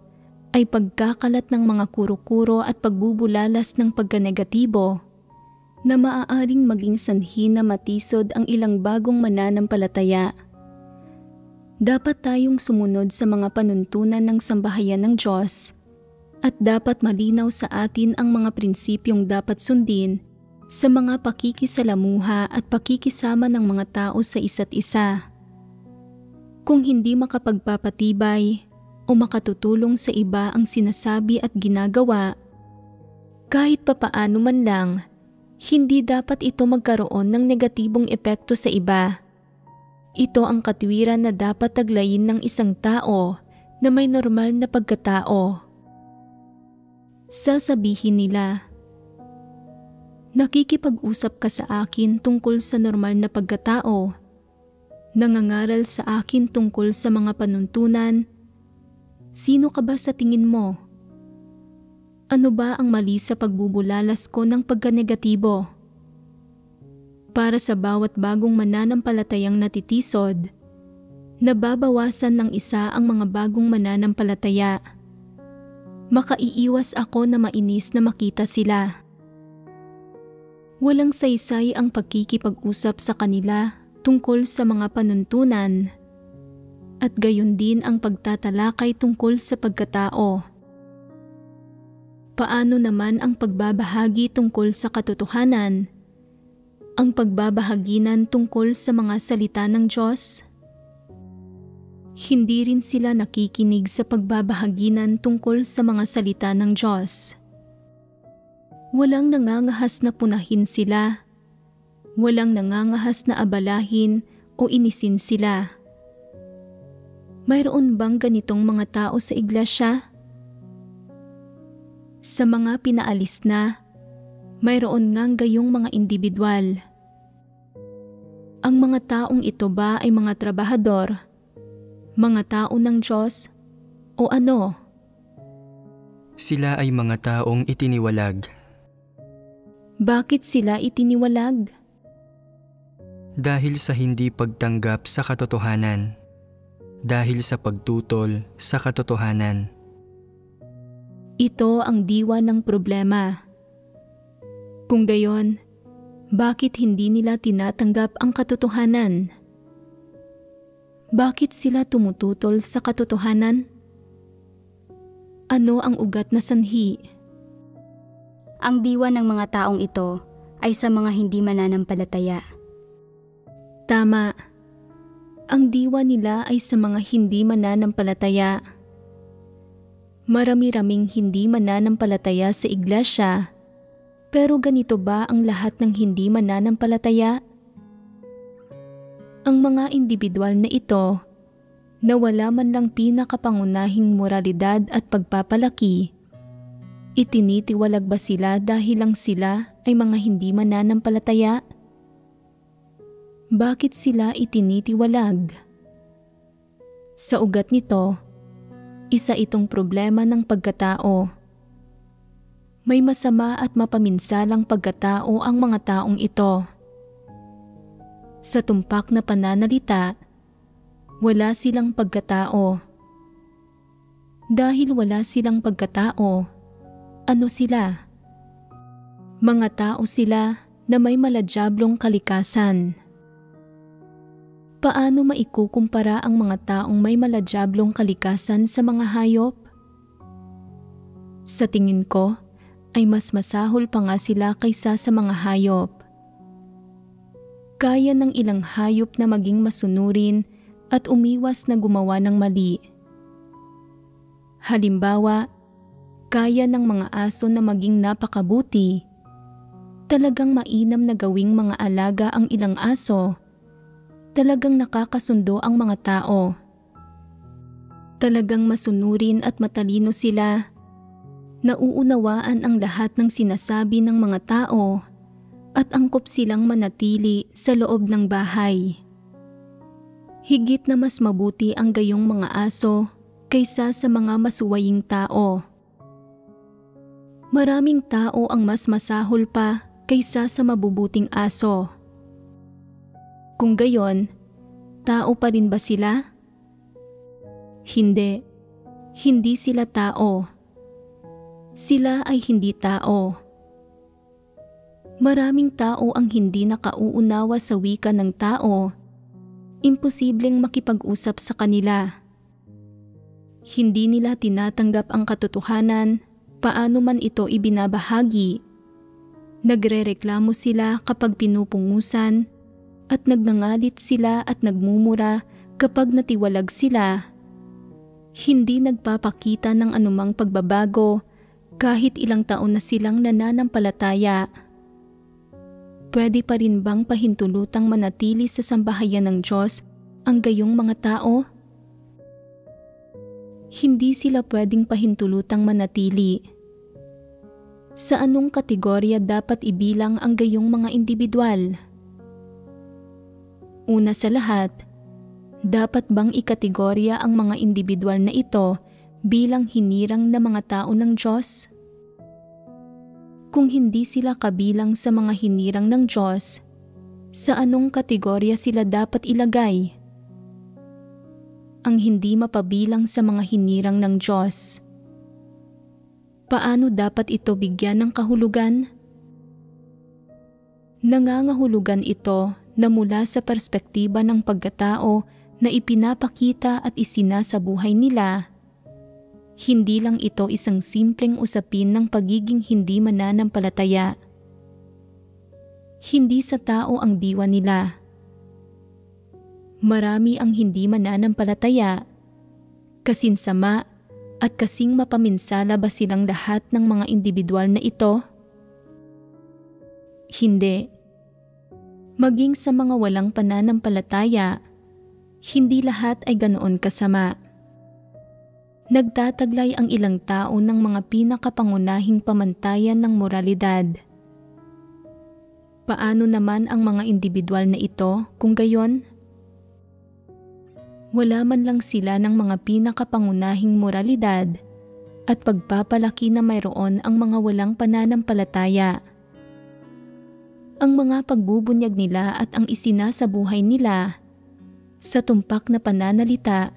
ay pagkakalat ng mga kuro-kuro at pagbubulalas ng pagkanegatibo na maaaring maging sanhi na matisod ang ilang bagong mananampalataya. Dapat tayong sumunod sa mga panuntunan ng sambahayan ng Diyos at dapat malinaw sa atin ang mga prinsipyong dapat sundin sa mga pakikisalamuha at pakikisama ng mga tao sa isa't isa. Kung hindi makapagpapatibay o makatutulong sa iba ang sinasabi at ginagawa, kahit papaano man lang, hindi dapat ito magkaroon ng negatibong epekto sa iba. Ito ang katwiran na dapat taglayin ng isang tao na may normal na pagkatao. Sasabihin nila, nakikipag-usap ka sa akin tungkol sa normal na pagkatao, nangangaral sa akin tungkol sa mga panuntunan. Sino ka ba sa tingin mo? Ano ba ang mali sa pagbubulalas ko ng pagkanegatibo? Para sa bawat bagong mananampalatayang natitisod, nababawasan ng isa ang mga bagong mananampalataya. Makaiiwas ako na mainis na makita sila. Walang saysay ang pagkikipag-usap sa kanila tungkol sa mga panuntunan at gayon din ang pagtatalakay tungkol sa pagkatao. Paano naman ang pagbabahagi tungkol sa katotohanan? Ang pagbabahaginan tungkol sa mga salita ng Diyos? Hindi rin sila nakikinig sa pagbabahaginan tungkol sa mga salita ng Diyos. Walang nangangahas na punahin sila. Walang nangangahas na abalahin o inisin sila. Mayroon bang ganitong mga tao sa iglesia? Sa mga pinaalis na, mayroon ngang gayong mga individual. Ang mga taong ito ba ay mga trabahador, mga tao ng Diyos, o ano? Sila ay mga taong itiniwalag. Bakit sila itiniwalag? Dahil sa hindi pagtanggap sa katotohanan. Dahil sa pagtutol sa katotohanan. Ito ang diwa ng problema. Kung gayon, bakit hindi nila tinatanggap ang katotohanan? Bakit sila tumututol sa katotohanan? Ano ang ugat na sanhi? Ang diwa ng mga taong ito ay sa mga hindi mananampalataya. Tama. Ang diwa nila ay sa mga hindi mananampalataya. Marami-raming hindi mananampalataya sa iglesia, pero ganito ba ang lahat ng hindi mananampalataya? Ang mga individual na ito, na wala man lang pinakapangunahing moralidad at pagpapalaki, itinitiwalag ba sila dahil lang sila ay mga hindi mananampalataya? Bakit sila itinitiwalag? Sa ugat nito, isa itong problema ng pagkatao. May masama at mapaminsalang pagkatao ang mga taong ito. Sa tumpak na pananalita, wala silang pagkatao. Dahil wala silang pagkatao, ano sila? Mga tao sila na may maladiablong kalikasan. Paano maikukumpara ang mga taong may maladiablong kalikasan sa mga hayop? Sa tingin ko, ay mas masahol pa nga sila kaysa sa mga hayop. Kaya ng ilang hayop na maging masunurin at umiwas na gumawa ng mali. Halimbawa, kaya ng mga aso na maging napakabuti. Talagang mainam na gawing mga alaga ang ilang aso. Talagang nakakasundo ang mga tao. Talagang masunurin at matalino sila. Nauunawaan ang lahat ng sinasabi ng mga tao at angkop silang manatili sa loob ng bahay. Higit na mas mabuti ang gayong mga aso kaysa sa mga masuwaying tao. Maraming tao ang mas masahol pa kaysa sa mabubuting aso. Kung gayon, tao pa rin ba sila? Hindi. Hindi sila tao. Sila ay hindi tao. Maraming tao ang hindi nakauunawa sa wika ng tao. Imposibleng makipag-usap sa kanila. Hindi nila tinatanggap ang katotohanan, paano man ito ibinabahagi. Nagrereklamo sila kapag pinupungusan, at nagnangalit sila at nagmumura kapag natiwalag sila. Hindi nagpapakita ng anumang pagbabago kahit ilang taon na silang nananampalataya. Pwede pa rin bang pahintulutang manatili sa sambahayan ng Diyos ang gayong mga tao? Hindi sila pwedeng pahintulutang manatili. Sa anong kategorya dapat ibilang ang gayong mga individual? Una sa lahat, dapat bang ikategorya ang mga individual na ito bilang hinirang na mga tao ng Diyos? Kung hindi sila kabilang sa mga hinirang ng Diyos, sa anong kategorya sila dapat ilagay? Ang hindi mapabilang sa mga hinirang ng Diyos. Paano dapat ito bigyan ng kahulugan? Nangangahulugan ito na mula sa perspektiba ng pagkatao na ipinapakita at isinasabuhay nila. Hindi lang ito isang simpleng usapin ng pagiging hindi mananampalataya. Hindi sa tao ang diwa nila. Marami ang hindi mananampalataya. Kasing sama at kasing mapaminsala ba silang lahat ng mga individual na ito? Hindi. Maging sa mga walang pananampalataya, hindi lahat ay ganoon kasama. Nagtataglay ang ilang tao ng mga pinakapangunahing pamantayan ng moralidad. Paano naman ang mga individual na ito kung gayon? Wala man lang sila ng mga pinakapangunahing moralidad at pagpapalaki na mayroon ang mga walang pananampalataya. Ang mga pagbubunyag nila at ang isinasabuhay nila sa tumpak na pananalita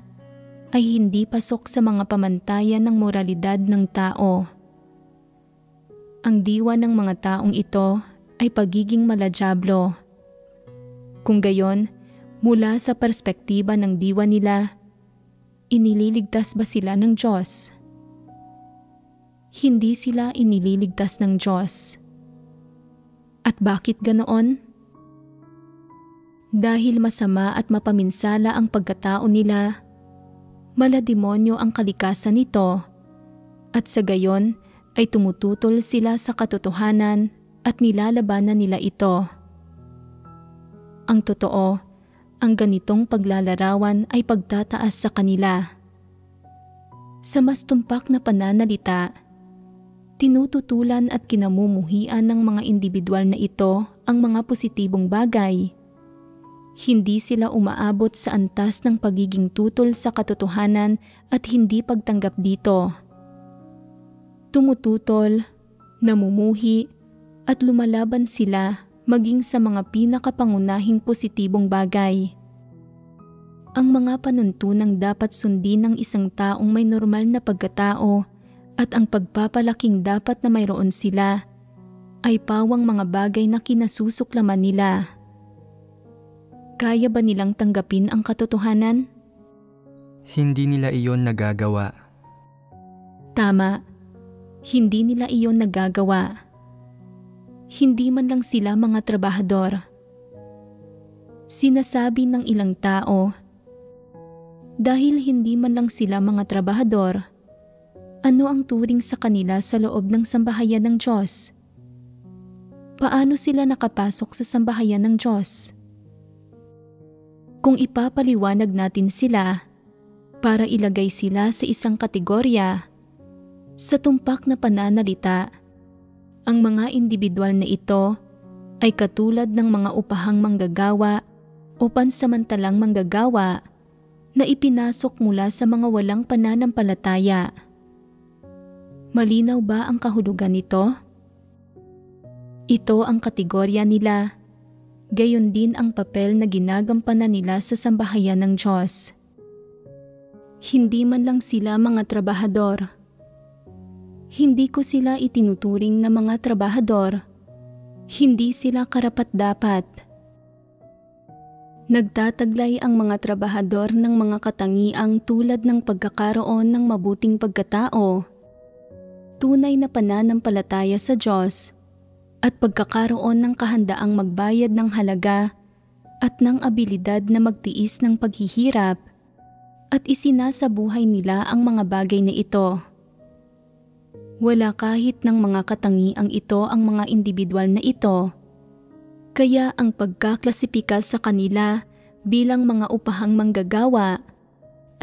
ay hindi pasok sa mga pamantayan ng moralidad ng tao. Ang diwa ng mga taong ito ay pagiging maladyablo. Kung gayon, mula sa perspektiba ng diwa nila, inililigtas ba sila ng Diyos? Hindi sila inililigtas ng Diyos. At bakit ganoon? Dahil masama at mapaminsala ang pagkatao nila, malademonyo ang kalikasan nito, at sa gayon ay tumututol sila sa katotohanan at nilalabanan nila ito. Ang totoo, ang ganitong paglalarawan ay pagtataas sa kanila. Sa mas tumpak na pananalita, tinututulan at kinamumuhian ng mga individual na ito ang mga positibong bagay. Hindi sila umaabot sa antas ng pagiging tutol sa katotohanan at hindi pagtanggap dito. Tumututol, namumuhi, at lumalaban sila maging sa mga pinakapangunahing positibong bagay. Ang mga panuntunang dapat sundin ng isang taong may normal na pagkatao at ang pagpapalaking dapat na mayroon sila ay pawang mga bagay na kinasusuklaman nila. Kaya ba nilang tanggapin ang katotohanan? Hindi nila iyon nagagawa. Tama. Hindi nila iyon nagagawa. Hindi man lang sila mga trabahador. Sinasabi ng ilang tao, dahil hindi man lang sila mga trabahador, ano ang turing sa kanila sa loob ng sambahayan ng Diyos? Paano sila nakapasok sa sambahayan ng Diyos? Kung ipapaliwanag natin sila para ilagay sila sa isang kategorya, sa tumpak na pananalita, ang mga individual na ito ay katulad ng mga upahang manggagawa o pansamantalang manggagawa na ipinasok mula sa mga walang pananampalataya. Malinaw ba ang kahulugan nito? Ito ang kategorya nila, gayon din ang papel na ginagampanan nila sa sambahayan ng Diyos. Hindi man lang sila mga trabahador. Hindi ko sila itinuturing na mga trabahador. Hindi sila karapat-dapat. Nagtataglay ang mga trabahador ng mga katangiang tulad ng pagkakaroon ng mabuting pagkatao, tunay na pananampalataya sa Diyos, at pagkakaroon ng kahandaang magbayad ng halaga at ng abilidad na magtiis ng paghihirap at isinasabuhay nila ang mga bagay na ito. Wala kahit ng mga katangiang ito ang mga individual na ito, kaya ang pagkaklasipika sa kanila bilang mga upahang manggagawa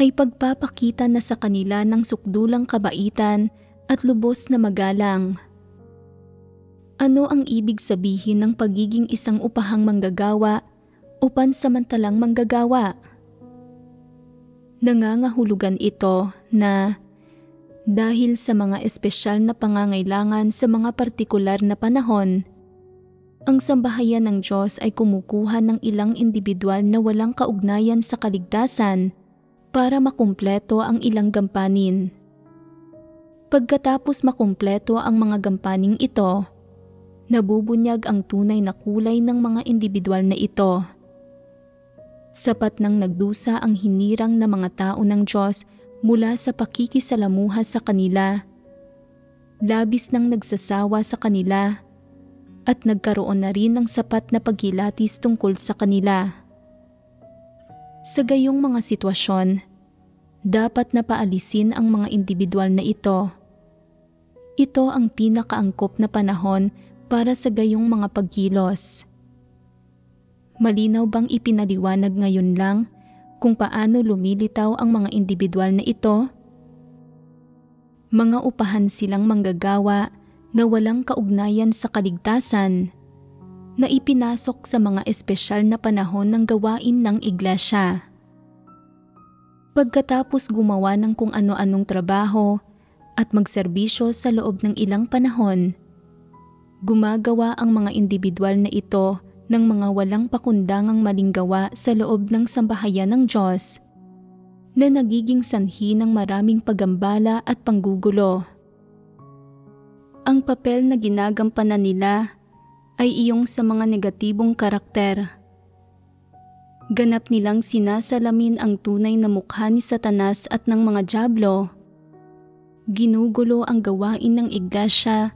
ay pagpapakita na sa kanila ng sukdulang kabaitan at lubos na magalang. Ano ang ibig sabihin ng pagiging isang upahang manggagawa o pansamantalang manggagawa? Nangangahulugan ito na dahil sa mga espesyal na pangangailangan sa mga partikular na panahon, ang sambahayan ng Diyos ay kumukuha ng ilang individual na walang kaugnayan sa kaligtasan para makumpleto ang ilang gampanin. Pagkatapos makumpleto ang mga gampaning ito, nabubunyag ang tunay na kulay ng mga individual na ito. Sapat nang nagdusa ang hinirang na mga tao ng Diyos mula sa pakikisalamuha sa kanila, labis nang nagsasawa sa kanila, at nagkaroon na rin ng sapat na paghilatis tungkol sa kanila. Sa gayong mga sitwasyon, dapat na paalisin ang mga individual na ito. Ito ang pinakaangkop na panahon para sa gayong mga pagkilos. Malinaw bang ipinaliwanag ngayon lang kung paano lumilitaw ang mga individual na ito? Mga upahan silang manggagawa na walang kaugnayan sa kaligtasan, na ipinasok sa mga espesyal na panahon ng gawain ng iglesia. Pagkatapos gumawa ng kung ano-anong trabaho at magserbisyo sa loob ng ilang panahon, gumagawa ang mga individual na ito ng mga walang pakundangang maling gawa sa loob ng sambahayan ng Diyos, na nagiging sanhi ng maraming pagambala at panggugulo. Ang papel na ginagampanan nila ay iyong sa mga negatibong karakter. Ganap nilang sinasalamin ang tunay na mukha ni Satanas at ng mga dyablo. Ginugulo ang gawain ng iglesia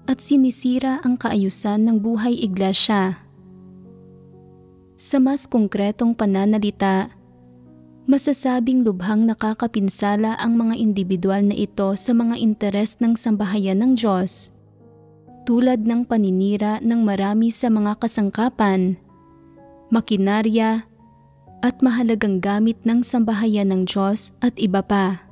at sinisira ang kaayusan ng buhay iglesia. Sa mas konkretong pananalita, masasabing lubhang nakakapinsala ang mga individual na ito sa mga interes ng sambahayan ng Diyos, tulad ng paninira ng marami sa mga kasangkapan, makinarya, at mahalagang gamit ng sambahayan ng Diyos at iba pa.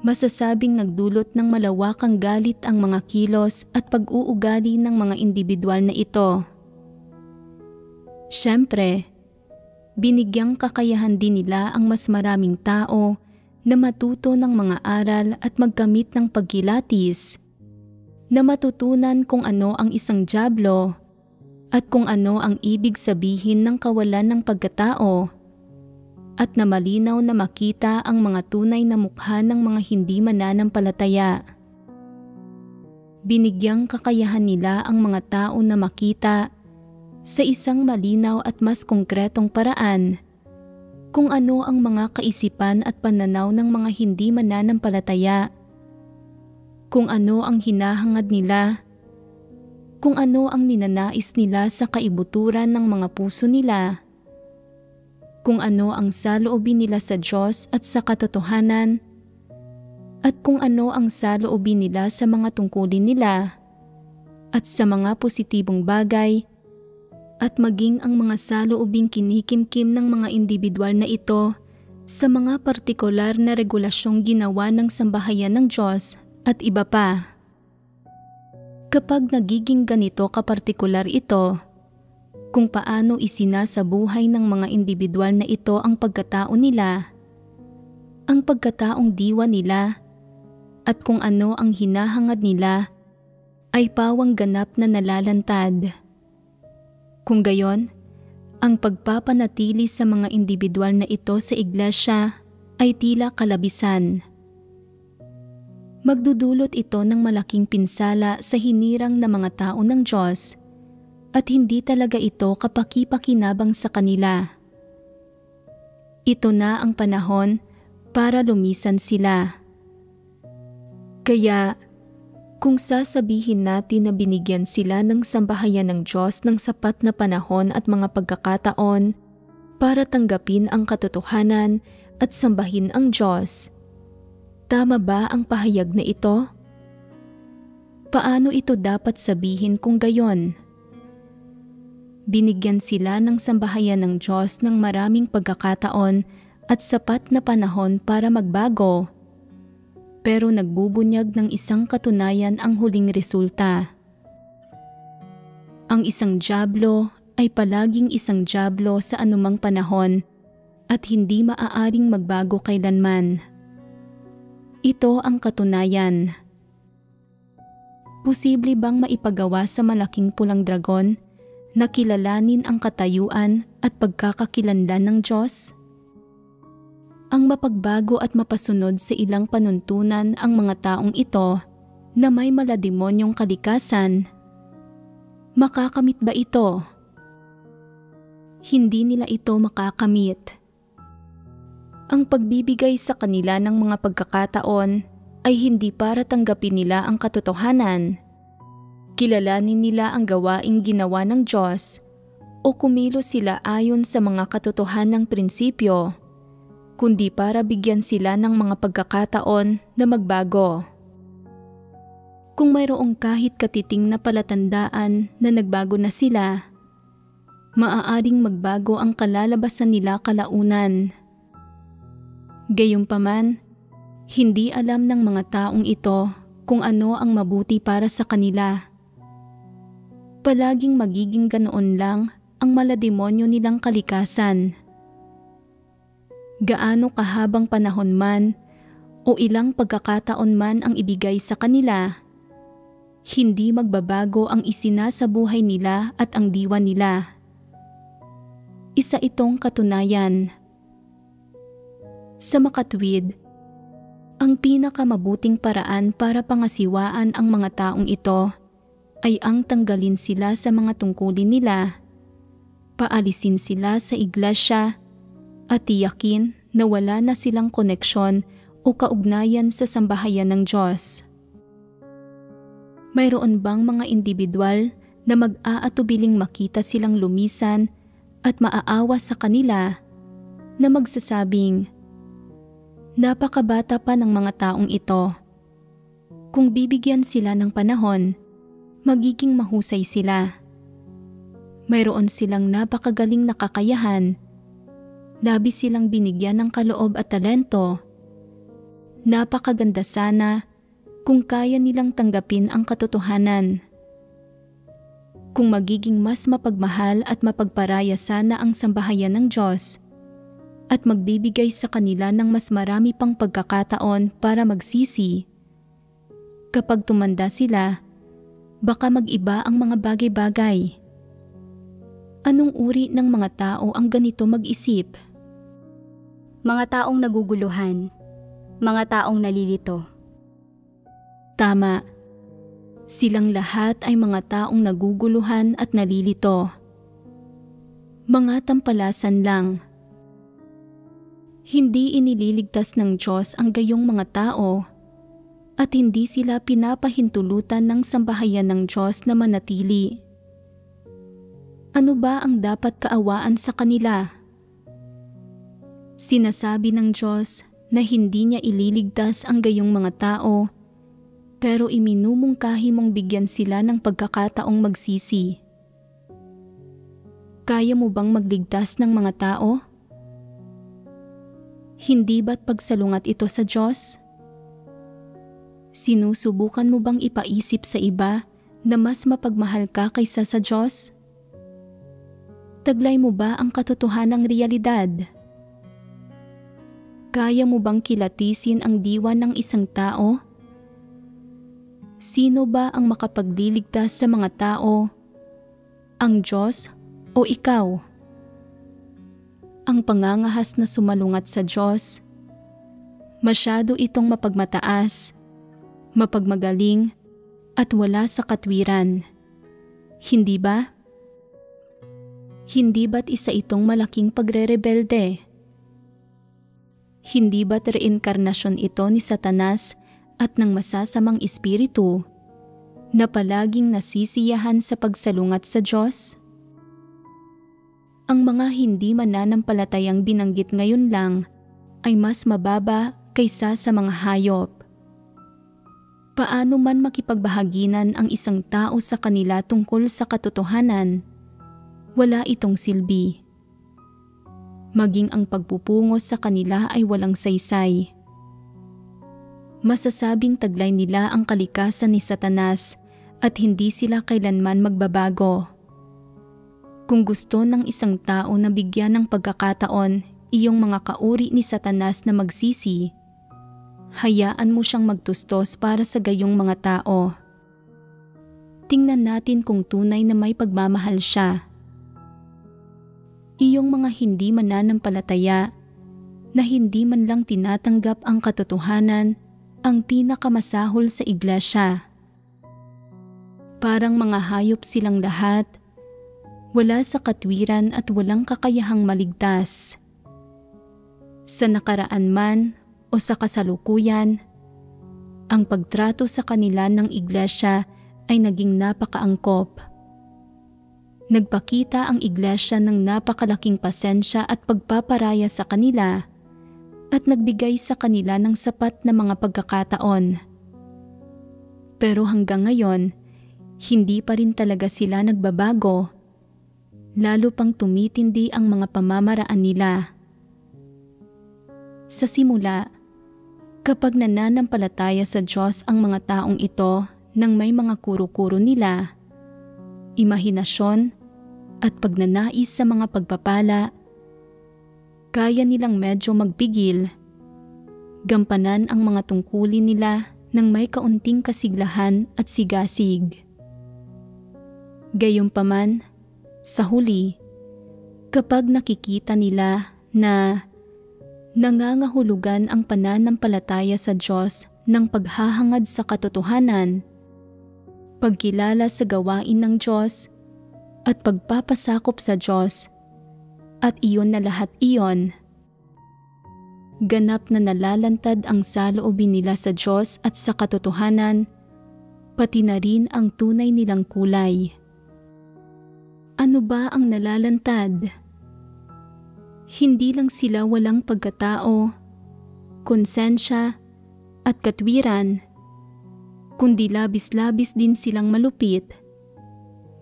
Masasabing nagdulot ng malawakang galit ang mga kilos at pag-uugali ng mga individual na ito. Siyempre, binigyang kakayahan din nila ang mas maraming tao na matuto ng mga aral at magkamit ng pagkilatis, na matutunan kung ano ang isang dyablo at kung ano ang ibig sabihin ng kawalan ng pagkatao, at na malinaw na makita ang mga tunay na mukha ng mga hindi mananampalataya. Binigyang kakayahan nila ang mga tao na makita sa isang malinaw at mas konkretong paraan kung ano ang mga kaisipan at pananaw ng mga hindi mananampalataya, kung ano ang hinahangad nila, kung ano ang ninanais nila sa kaibuturan ng mga puso nila, kung ano ang saloobin nila sa Diyos at sa katotohanan, at kung ano ang saloobin nila sa mga tungkulin nila, at sa mga positibong bagay, at maging ang mga saloobing kinikimkim ng mga individual na ito sa mga partikular na regulasyong ginawa ng sambahayan ng Diyos at iba pa. Kapag nagiging ganito kapartikular ito, kung paano isinasabuhay ng mga individual na ito ang pagkatao nila, ang pagkataong diwa nila, at kung ano ang hinahangad nila, ay pawang ganap na nalalantad. Kung gayon, ang pagpapanatili sa mga individual na ito sa iglesia ay tila kalabisan. Magdudulot ito ng malaking pinsala sa hinirang na mga tao ng Diyos at hindi talaga ito kapaki-pakinabang sa kanila. Ito na ang panahon para lumisan sila. Kaya, kung sasabihin natin na binigyan sila ng sambahayan ng Diyos ng sapat na panahon at mga pagkakataon para tanggapin ang katotohanan at sambahin ang Diyos, tama ba ang pahayag na ito? Paano ito dapat sabihin kung gayon? Binigyan sila ng sambahayan ng Diyos ng maraming pagkakataon at sapat na panahon para magbago, pero nagbubunyag ng isang katunayan ang huling resulta. Ang isang dyablo ay palaging isang dyablo sa anumang panahon at hindi maaaring magbago kailanman. Ito ang katunayan. Posible bang maipagawa sa malaking pulang dragon na kilalanin ang katayuan at pagkakakilanlan ng Diyos? Ang mapagbago at mapasunod sa ilang panuntunan ang mga taong ito na may malademonyong kalikasan. Makakamit ba ito? Hindi nila ito makakamit. Ang pagbibigay sa kanila ng mga pagkakataon ay hindi para tanggapin nila ang katotohanan. Kilalanin nila ang gawaing ginawa ng Diyos o kumilos sila ayon sa mga katotohanang prinsipyo, kundi para bigyan sila ng mga pagkakataon na magbago. Kung mayroong kahit katiting na palatandaan na nagbago na sila, maaaring magbago ang kalalabasan nila kalaunan. Gayunpaman, hindi alam ng mga taong ito kung ano ang mabuti para sa kanila. Palaging magiging ganoon lang ang malademonyo nilang kalikasan. Gaano kahabang panahon man o ilang pagkakataon man ang ibigay sa kanila, hindi magbabago ang isinasabuhay nila at ang diwa nila. Isa itong katunayan. Sa makatwid, ang pinakamabuting paraan para pangasiwaan ang mga taong ito ay ang tanggalin sila sa mga tungkulin nila, paalisin sila sa iglesia, at tiyakin na wala na silang koneksyon o kaugnayan sa sambahayan ng Diyos. Mayroon bang mga individual na mag-aatubiling makita silang lumisan at maaawa sa kanila na magsasabing, napakabata pa ng mga taong ito. Kung bibigyan sila ng panahon, magiging mahusay sila. Mayroon silang napakagaling na kakayahan, labis silang binigyan ng kaloob at talento. Napakaganda sana kung kaya nilang tanggapin ang katotohanan. Kung magiging mas mapagmahal at mapagparaya sana ang sambahayan ng Diyos at magbibigay sa kanila ng mas marami pang pagkakataon para magsisi. Kapag tumanda sila, baka mag-iba ang mga bagay-bagay. Anong uri ng mga tao ang ganito mag-isip? Mga taong naguguluhan, mga taong nalilito. Tama. Silang lahat ay mga taong naguguluhan at nalilito. Mga tampalasan lang. Hindi inililigtas ng Diyos ang gayong mga tao. at hindi sila pinapahintulutan ng sambahayan ng Diyos na manatili. Ano ba ang dapat kaawaan sa kanila? Sinasabi ng Diyos na hindi niya ililigtas ang gayong mga tao, pero iminumungkahi mong bigyan sila ng pagkakataong magsisi. Kaya mo bang magligtas ng mga tao? Hindi ba't pagsalungat ito sa Diyos? Sinusubukan mo bang ipaisip sa iba na mas mapagmahal ka kaysa sa Diyos? Taglay mo ba ang katotohanang realidad? Kaya mo bang kilatisin ang diwa ng isang tao? Sino ba ang makapagliligtas sa mga tao? Ang Diyos o ikaw? Ang pangangahas na sumalungat sa Diyos, masyado itong mapagmataas, mapagmagaling, at wala sa katwiran. Hindi ba? Hindi ba't isa itong malaking pagre-rebelde? Hindi ba't reinkarnasyon ito ni Satanas at ng masasamang espiritu na palaging nasisiyahan sa pagsalungat sa Diyos? Ang mga hindi mananampalatayang binanggit ngayon lang ay mas mababa kaysa sa mga hayop. Paano man makipagbahaginan ang isang tao sa kanila tungkol sa katotohanan, wala itong silbi. Maging ang pagpupungos sa kanila ay walang saysay. Masasabing taglay nila ang kalikasan ni Satanas at hindi sila kailanman magbabago. Kung gusto ng isang tao na bigyan ng pagkakataon iyong mga kauri ni Satanas na magsisi, hayaan mo siyang magtustos para sa gayong mga tao. Tingnan natin kung tunay na may pagmamahal siya. Iyong mga hindi mananampalataya na hindi man lang tinatanggap ang katotohanan ang pinakamasahol sa iglesia. Parang mga hayop silang lahat, wala sa katwiran at walang kakayahang maligtas. Sa nakaraan man o sa kasalukuyan, ang pagtrato sa kanila ng iglesia ay naging napakaangkop. Nagpakita ang iglesia ng napakalaking pasensya at pagpaparaya sa kanila at nagbigay sa kanila ng sapat na mga pagkakataon. Pero hanggang ngayon, hindi pa rin talaga sila nagbabago, lalo pang tumitindi ang mga pamamaraan nila. Sa simula, kapag nananampalataya sa Diyos ang mga taong ito nang may mga kuro-kuro nila, imahinasyon at pagnanais sa mga pagpapala, kaya nilang medyo magpigil, gampanan ang mga tungkulin nila ng may kaunting kasiglahan at sigasig. Gayunpaman, sa huli, kapag nakikita nila na nangangahulugan ang pananampalataya sa Diyos ng paghahangad sa katotohanan, pagkilala sa gawain ng Diyos, at pagpapasakop sa Diyos, at iyon na lahat iyon, ganap na nalalantad ang saloobin nila sa Diyos at sa katotohanan, pati na rin ang tunay nilang kulay. Ano ba ang nalalantad? Hindi lang sila walang pagkatao, konsensya, at katwiran, kundi labis-labis din silang malupit,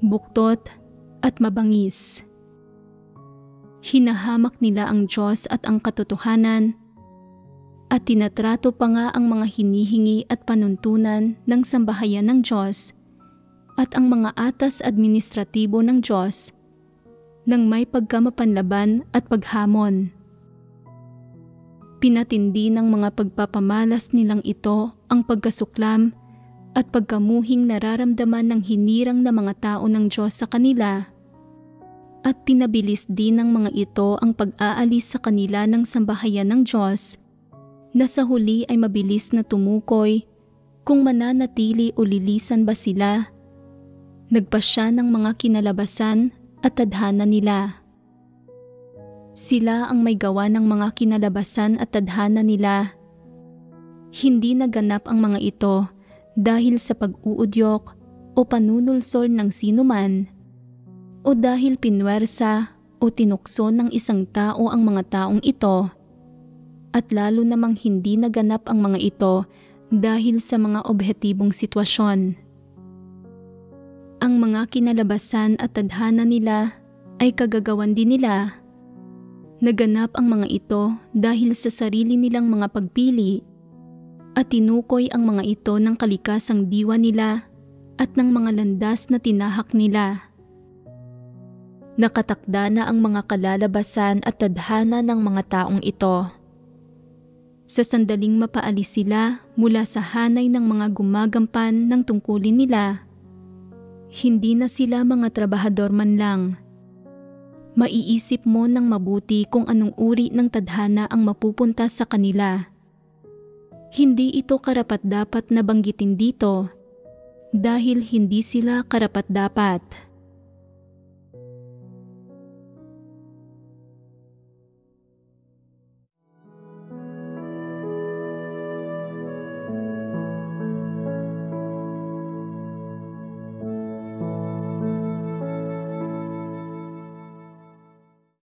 buktot, at mabangis. Hinahamak nila ang Diyos at ang katotohanan, at tinatrato pa nga ang mga hinihingi at panuntunan ng sambahayan ng Diyos at ang mga atas administratibo ng Diyos nang may pagkamapanlaban at paghamon. Pinatindi ng mga pagpapamalas nilang ito ang pagkasuklam at pagkamuhing nararamdaman ng hinirang na mga tao ng Diyos sa kanila, at pinabilis din ng mga ito ang pag-aalis sa kanila ng sambahayan ng Diyos na sa huli ay mabilis na tumukoy kung mananatili o lilisan ba sila. Nagpasya ng mga kinalabasan at tadhana nila. Sila ang may gawa ng mga kinalabasan at tadhana nila. Hindi naganap ang mga ito dahil sa pag-uudyok o panunulsol ng sinuman o dahil pinwersa o tinukso ng isang tao ang mga taong ito, at lalo namang hindi naganap ang mga ito dahil sa mga objektibong sitwasyon. Ang mga kinalabasan at tadhana nila ay kagagawan din nila. Naganap ang mga ito dahil sa sarili nilang mga pagpili at tinukoy ang mga ito ng kalikasang diwa nila at ng mga landas na tinahak nila. Nakatakda na ang mga kalalabasan at tadhana ng mga taong ito. Sa sandaling mapaalis sila mula sa hanay ng mga gumagampan ng tungkulin nila, hindi na sila mga trabahador man lang. Maiisip mo ng mabuti kung anong uri ng tadhana ang mapupunta sa kanila. Hindi ito karapat-dapat na banggitin dito dahil hindi sila karapat-dapat.